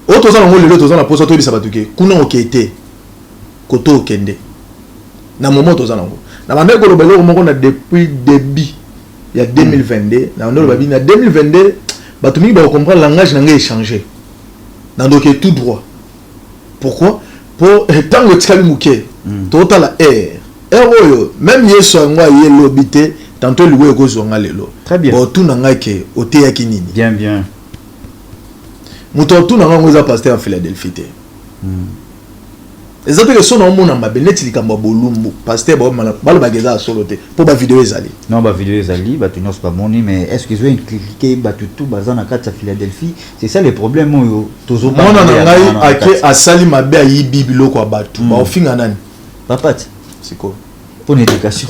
auto za ngo lelo to za na poso to bisa batuke kuna okete koto okende na moment to za ngo na bande ko lobelo moko na depuis début il y a 2022 na ndo babi na 2022 bato mingi ba comprendre langage na ngai changer na ndoke tout droit pourquoi pour tango tikali muke total la oyo même Yesu ngwa ye lobité tantôt liwe ko zonga lelo très bien bo tout na ngai ke oteya kinini bien muto tout na ngai za pasteur en Philadelphie te ezate que son mona mabeneti likambo bolumbu pasteur balo bageza solo te po ba vidéo ezali non ba vidéo ezali ba tunyos pas moni mais est-ce qu'ils ont cliqué ba tout bazana kata Philadelphie c'est ça le problème yo tozo pas mona na ngai ake asali mabe ayi bibilo kwa batu ba ofinga nani papa c'est quoi pour l'éducation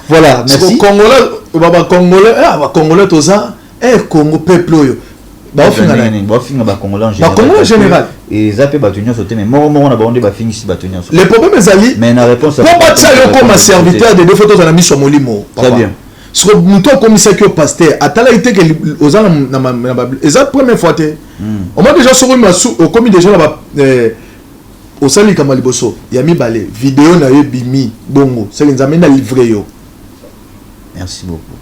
voilà merci congolais ba congolais toza Congo peuple yo ba ofinga nani ba ofinga ba congolais en général et zappé batunyo sauté mais moro na ba onde ba fingi si batunyo les problèmes ezali mais la réponse pour batia yo comme serviteur de deux photos na miso molimo très bien ce que muto comme ça que pasteur atala ite que ozana na eza première fois te on m'a déjà sur au commis déjà là au sali kama liboso ya mi balé vidéo na yo bimi bongo c'est les amena livré yo merci beaucoup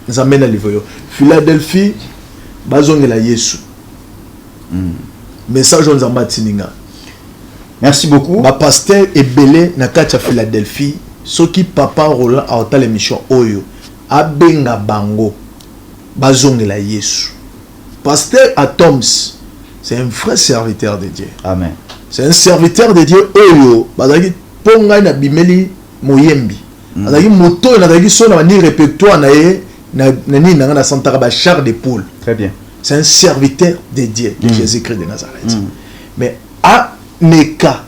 les amena livré yo Philadelphie bazongela Yesu message on zamba tininga merci beaucoup ba pasteur ebele na kati ya Philadelphie soki papa Roland a ota l'émission oyo abenga bango bazongela Yesu pasteur Atoms c'est un vrai serviteur de Dieu amen c'est un serviteur de Dieu oyo bazaki ponga na bimeli moyembi bazaki moto na bazaki sona ni répertoire na ye na ni na santara ba char de poule très bien c'est un serviteur de Dieu de Jésus-Christ de Nazareth mais a neka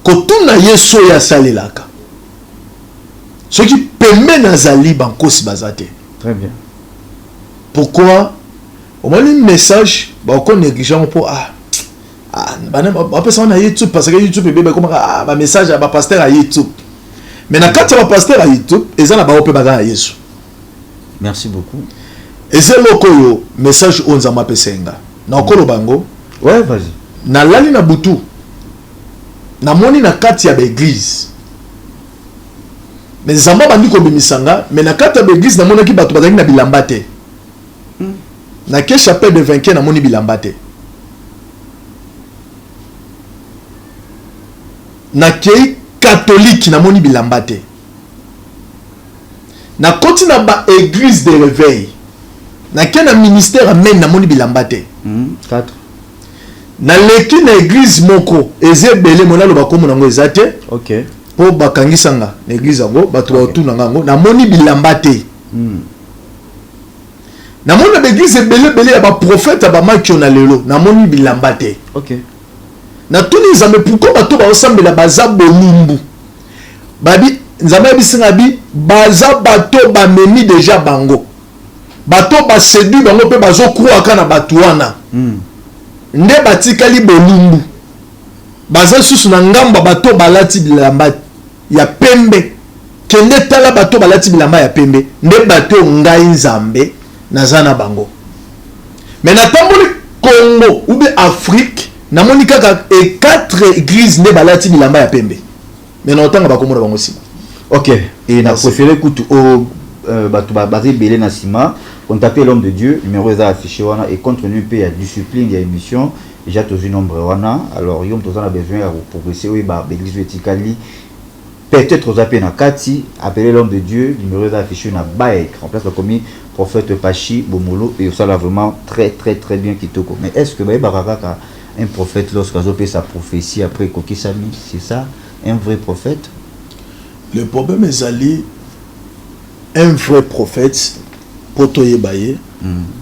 kotuna Yesu ya salelaka ce qui permet nazali bankosi bazate très bien pourquoi au moins un message ba ko négligent pour bana après ça on a YouTube parce que YouTube bébé comme ba message ba pasteur à YouTube mais na kati ba pasteur à YouTube ezana ba ope baza Yesu merci beaucoup et c'est lokoyo message onza mapesenga na okolo bango ouais vas-y na lali na butu na moni na kati ya l'église mais zamba bandi ko bimisanga mais na kati ya l'église na moni ki batu bazaki na bilamba te na ke chapelle de vainqueur na moni bilamba te na ke catholique na moni bilamba te na koti na ba église de réveil na ke na ministère amen na moni bilamba te 4 na leki na église moko ezebele mona lo bakomo nango ezate OK po bakangisanga na église yango bato ba otuna ngango na moni bilamba te na moni na église ebele ya ba prophète ba makio na lelo na moni bilamba te OK na tuni nzambe pourquoi bato baosambela baza bolumbu babi nzambe bisinga bi baza bato bamemi déjà bango bato baséduit bango mpe bazokroaka na bato wana nde batikali bolumbu baza susu na ngamba bato balati bilamba ya pembe kende tala bato balati bilamba ya pembe nde bato ngai nzambe naza na bango mais natamboli Congo ou bien Afrique namoni kaka e 4 églises nde balati bilamba ya pembe mais na otanga bakomona bango sima. Ok, et na préféré kutu au basé belé na sima on tapait l'homme de Dieu numéro est affiché wana et compte tenu pe ya discipline ya émission déjà toujours nombre wana alors yom tous on a besoin pour progresser oui ba l'église verticale peut-être aux appels na kati appeler l'homme de Dieu numéro est affiché na bas écran place comme prophète Pachi Bomolo et ça là vraiment très bien kitoko. Mais est-ce que baraka un prophète lorsqu'il a sa prophétie après Kokisami c'est ça un vrai prophète? Le problème est allé un vrai prophète pour te yebaye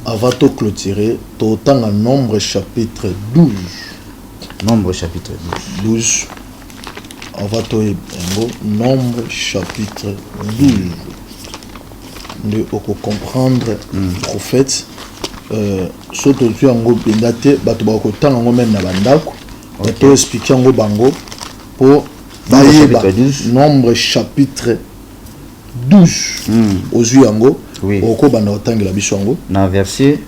avant de clôturer autant en Nombre chapitre 12. Nombre chapitre 12. Avant de Nombre chapitre 12. De comprendre prophète surtout tu ango bindate bato ba ko tanga ngo men na bandako to expliquer ngo bango pour Nombre chapitre 12 aux yango oko banda otangela biso yango na verset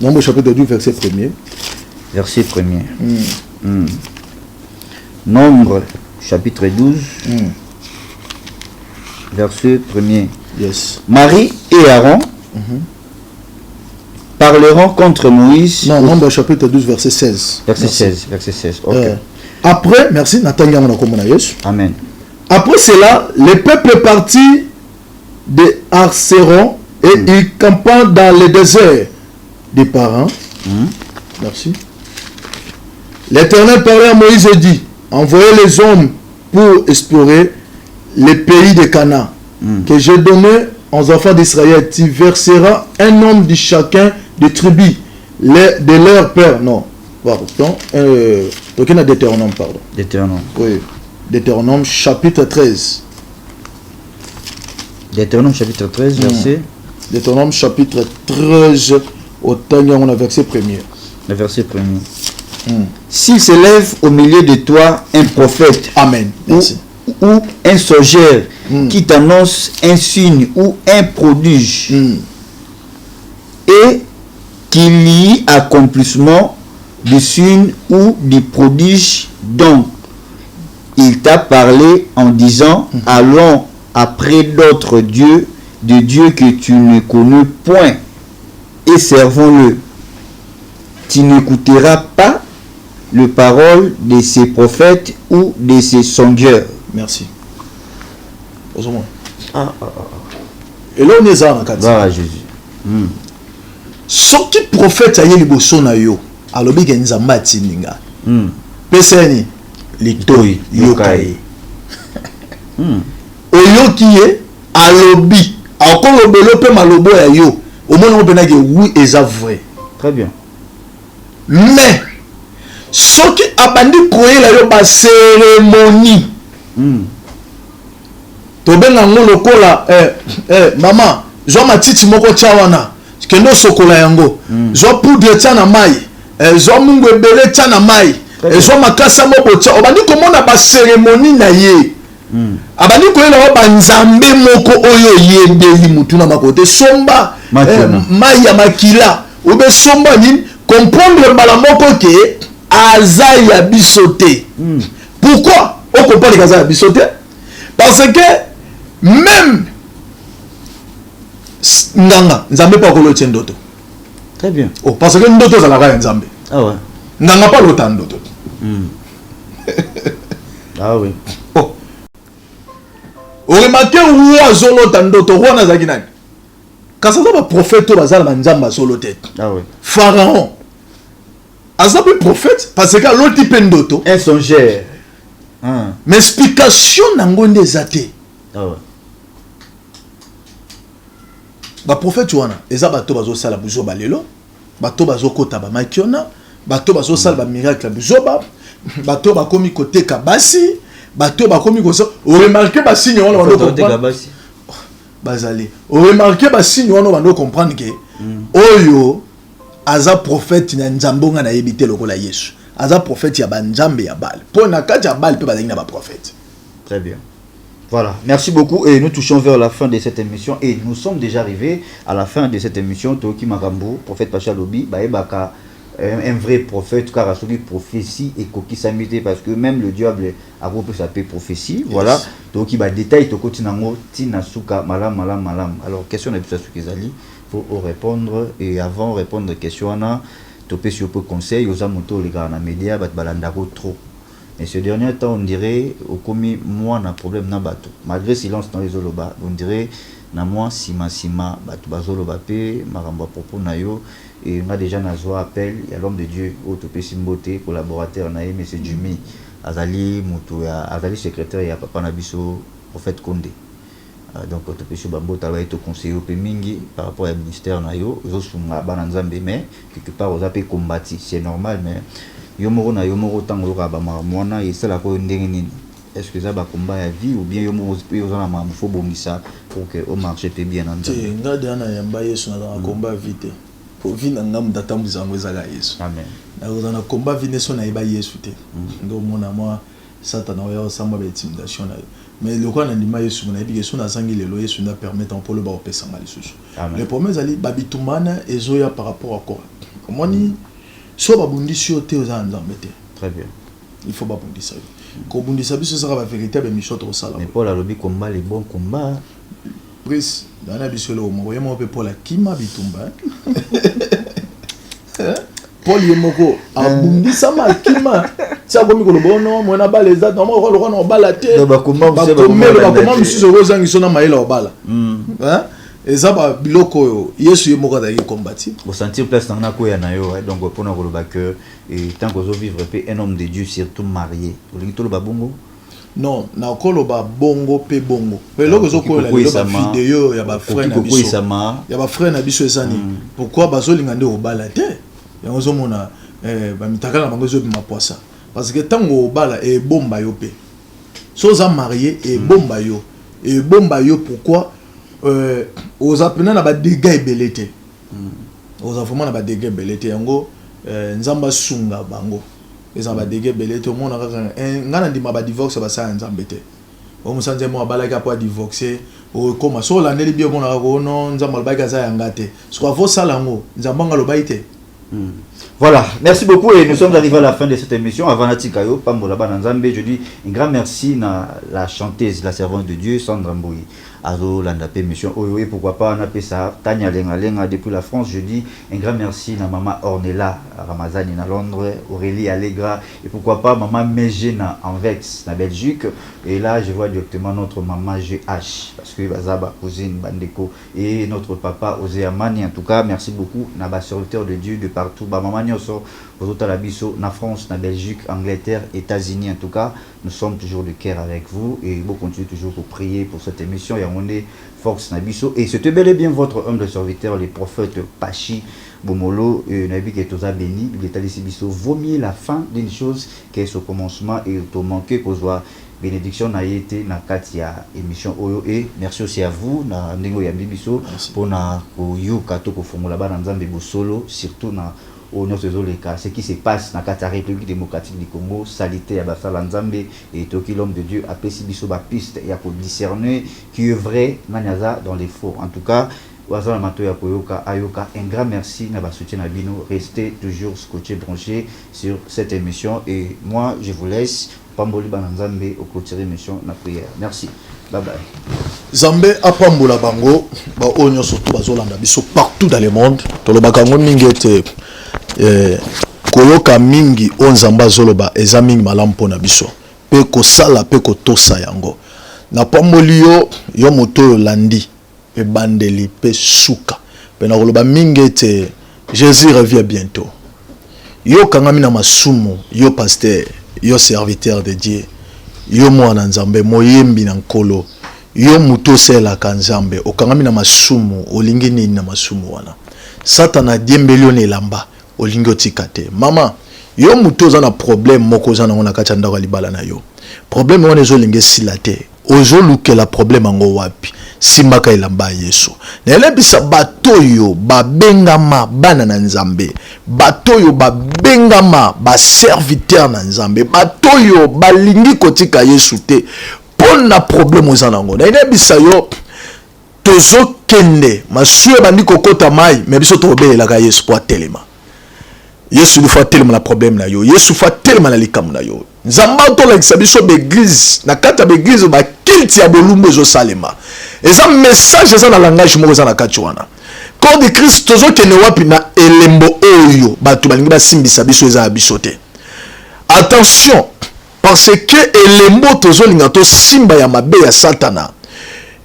Nombre chapitre 12 verset 1er Nombre chapitre 12 verset 1er. Yes. Marie et Aaron parleront contre Moïse. Non, Nombre chapitre 12 verset 16. Verset 16. Ok. Après, merci Nathan. Amen. Après cela, le peuple partit de Arcéron et il campa dans le désert des parents. Merci. L'Éternel parlait à Moïse et dit, envoyez les hommes pour explorer les pays de Canaan que j'ai donné aux enfants d'Israël. Tu verseras un homme de chacun des tribus de leur père. Non, pardon. Aucun Deutéronome, pardon. Deutéronome. Oui. Deutéronome chapitre 13. Deutéronome chapitre 13, verset. Deutéronome chapitre 13, au Tanya, on a verset 1er. Le verset 1er. S'il s'élève au milieu de toi un prophète, Amen. Merci. Ou un sogeur qui t'annonce un signe ou un prodige et qu'il y ait accomplissement du signe ou du prodige dont il t'a parlé en disant allons après d'autres dieux, de dieux que tu ne connais point et servons-le. Tu n'écouteras pas les paroles de ces prophètes ou de ces songeurs. Merci. Et là on est à Gloire à Jésus. Ce qui prophète a eu le na yo alobi genzamba tininga. Peseni litoi yokai. Oyoki ye alobi akolobelo pe malobo ya yo omona opena ke oui eza vrai. Très bien. Mais ce qui abandi koyela yo ba cérémonie tobenga ngo lokola mama zo matiti moko chawana kendo sokola yango zo poudre tia na mai zo mungu ebele tia na mai zo makasa moko tia obandi komona ba cérémonie na ye abandi koyela ba nzambe moko oyo yebeli mutu na makote somba mai ya makila obe somba ni comprendre bala moko ke aza ya bisote. Pourquoi on comprend les aza ya bisote? Parce que même nganga nzambe pa kolo tien ndoto. Très bien. Oh, parce que ndoto za la ya nzambe. Ah ouais. Nganga pa lota ndoto. Ah oui. Oh. Remarquez où azolota ndoto wana zaki nani? Kasa ba prophète to bazala nzamba solote. Ah oui. Pharaon. Azabi prophète parce que l'autre type ndoto. Un songeur. Mais explication nango ndezate. Ah ouais. Ba prophète wana eza bato bazo sala buzo balelo, bato bazo kota ba makiona, bato bazo sala ba miracle buzo ba, bato bakomi koteka basi bato bakomi kosa o remarquer ba signe on va comprendre bazali o remarquer ba signe on va comprendre que oyo aza prophète na nzambonga na yebite lokola Yesu aza prophète ya banzambe ya Baal pour na kati ya Baal pe bazali na ba prophète. Très bien. Voilà, merci beaucoup et nous touchons vers la fin de cette émission et nous sommes déjà arrivés à la fin de cette émission. Toki Makambo, prophète Pacha Lobi, baebaka un vrai prophète car à celui prophétie et coquille samité parce que même le diable a pu s'appeler prophétie. Voilà, Toki ba détail to kotinango tina suka malam. Alors question na bisa sukizali, faut répondre et avant répondre question na topé sur peu conseil aux amoto les gars na média bat balandako trop. Et ce dernier temps, on dirait, au commis, moi, on a un problème dans le bateau. Malgré silence dans les oloba, on dirait, na moi, sima, bateau, bazoloba, pe, maramba, propos, nayo, et on a déjà un appel, il y a l'homme de Dieu, Otopé Simboté, collaborateur, naïe, M. Jumi, Azali, Moutou, Azali, secrétaire, il y a Papa Nabiso, prophète Condé. Donc, Otopé Bambo, tu as été conseiller au Pémingi par rapport au ministère, nayo, Zosunga, Bananzambe, mais quelque part, aux appels combattis, c'est normal, mais. Yomoro na yomoro tango ka ba mwana esala ko ndenge nini est-ce que ça ba combat ya vie ou bien yomoro pe ozana ma faut bongisa pour que au marché pe bien en te ngada na yamba Yesu na combat vite pour vina ngam data muzango ezala Yesu amen na ozana combat vite so na yeba Yesu te ndo mona moi satana ya samba ba intimidation na mais le quoi na ndima Yesu na yebi Yesu na zangi lelo Yesu na permettre pour le ba opesa mali susu les promesses ali babitumana ezoya par rapport à quoi comment ni so babundisi yo te oza nzambe te. Très bien. Il faut babundisa yo ko bundisa biso sera ba véritable mission to sala mais Paul alobi combat les bons combats pris dana biso lo mo yemo pe Paul akima bitumba Paul yemoko abundisa makima tia komi ko lobono mona baleza no mo ko no bala te ba combat musu ozangi sona maila obala hein et ça ba biloko Yesu yemoko da combattre pour sentir place dans na ko ya na yo donc pour na ko loba que et tant que zo vivre pe un homme de Dieu surtout marié olingi to loba bongo non na ko loba bongo pe bongo pe loko zo ko la vidéo ya ba frère na biso ya ba frère na biso ezani pourquoi bazolinga nde obala te yango zo mona ba mitakala bango zo bima poisa parce que tango obala e bomba yo pe so za marié e bomba yo pourquoi aux apprenants na ba dégâts ebelete aux enfants na ba dégâts ebelete yango nzamba sunga bango eza ba dégâts ebelete o mona kaka ngana ndima ba divorce ba sa nzambe te o musanze mo abalaka po divorcer o koma so la ndeli bio mona ko no nzamba ba ka za yanga te so faut sala ngo nzamba ngalo ba ite. Voilà, merci beaucoup et nous sommes arrivés à la fin de cette émission. Avant Natikayo, Pambola Bananzambe, je dis un grand merci à la chanteuse, la servante de Dieu, Sandra Mbouyi. Azo Landapé, mission et pourquoi pas, on appelle ça Tania Lenga depuis la France. Je dis un grand merci à maman Ornella Ramazani à Londres, Aurélie Allegra et pourquoi pas maman Megena en Vex, en Belgique. Et là, je vois directement notre maman GH parce que Bazaba, cousine Bandeko et notre papa Osé Amani. En tout cas, merci beaucoup. Naba serviteur de Dieu de partout. Maman Nyoso, vous autres la biso, na France, na Belgique, Angleterre, États-Unis. En tout cas, nous sommes toujours de cœur avec vous et vous continuez toujours pour prier pour cette émission. Force Nabiso et c'était bel et bien votre humble serviteur, les prophètes Pachi Bomolo et Nabi Ketoza béni, Biso vaut mieux la fin d'une chose qu'est au commencement et au manquer qu'on soit bénédiction n'a été na katia émission Oyo et merci aussi à vous na ndingo ya bibiso pour na ko yo kato ko formula ba nzambe bosolo surtout na ce qui se passe dans la République démocratique du Congo, salité à Basala Nzambe et Toki l'homme de Dieu a péci biso ba piste et à discerner qui est vrai Nanyaza dans les faux. En tout cas, Wazala Matoya Koyoka Ayoka, un grand merci na ba soutien na bino, restez toujours scotché branché sur cette émission et moi je vous laisse Pamboli Bananzambe au clôture émission na prière. Merci. Bye bye. Zambé apambola bango ba onyo surtout bazolanda biso partout dans le monde. Tolobaka ngo mingete koyoka mingi onzamba zoloba eza mingi malampo na biso pe kosala pe kotosa yango na pamboli yo moto landi pe bandeli pe suka pe na koloba mingi ete Jésus revient bientôt yo kangami na masumu yo pasteur yo serviteur de Dieu yo mwana nzambe moyembi na nkolo yo muto sela kanzambe okangami na masumu olingi nini na masumu wana satana diembelio ne lamba olingo tikate mama yo muto za na problème moko za na ngona kacha ndako libala na yo problème wana ezo linge silate ozo lukela problème ngo wapi simbaka elamba Yesu na elebisa batoyo babengama bana na Nzambe batoyo babengama ba serviteur na Nzambe batoyo balingi kotika Yesu te pona problème oza nango na elebisa yo tozo kende masuye bandiko kota mai mais biso tobelaka Yesu po telema Yesu il faut tellement la problème na yo Yesu faut tellement la likamu na yo nzamba to la biso d'église na kata d'église ba kilti ya bolumbu zo salema eza message eza na langage moko eza na kati wana corps de Christ tozo kene wapi na elembo oyo batu balingi basimbisa biso eza biso te attention parce que elembo tozo linga to simba ya mabe ya satana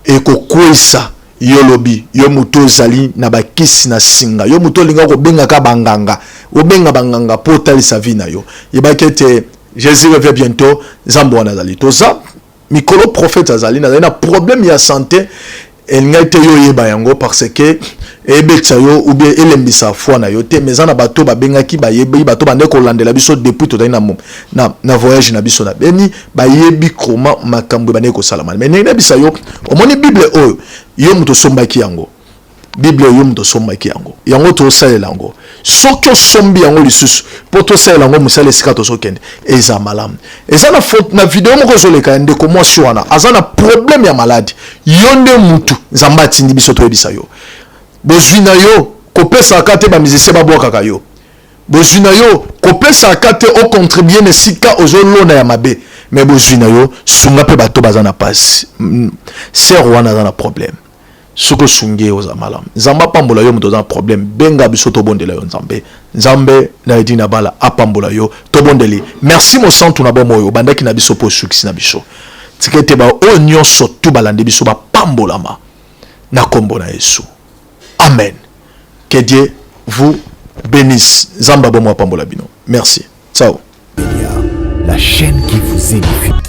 ekokwesa yo lobi yo muto zali na bakisi na singa yo muto linga ko benga ka banganga obenga banganga potali sa vie na yo yebakete Jésus revient bientôt zambo wana zali toza mikolo prophète azali na problème ya santé elingate yo yeba yango parce que ebetsa yo ou bien elembisa foi na yo te mais ana bato babengaki bayebi bato bande ko landela biso depuis to na voyage na biso na beni bayebi comment makambo bande ko salama mais nena bisa yo omoni bible oyo yo muto sombaki yango bible yo muto sombaki yango to salela yango soki sombi yango lisusu po to salela yango musale sika to sokende eza malamu eza na faute na video moko zoleka ndeko mwasi wana aza na problème ya maladi yonde mutu nzamba atindi biso to ebisa yo bozwi na yo kopesa kate ba musicien babwaka yo bozwi na yo kopesa kate o contribuer ne sika ozolona ya mabe mais bozwi na yo sunga pe bato baza na passe ser wana aza na problème soko sunge oza malam nzamba pambola yo muto za problème benga biso to bondela yo nzambe na edina bala apambola yo to bondeli merci mo santu na bomo yo bandaki na biso po succès na biso tikete ba o nyonso tu balande biso ba pambolama na kombo na Yesu amen. Que Dieu vous bénisse. Zamba bomo apambola bino. Merci. Ciao. La chaîne qui vous édifie.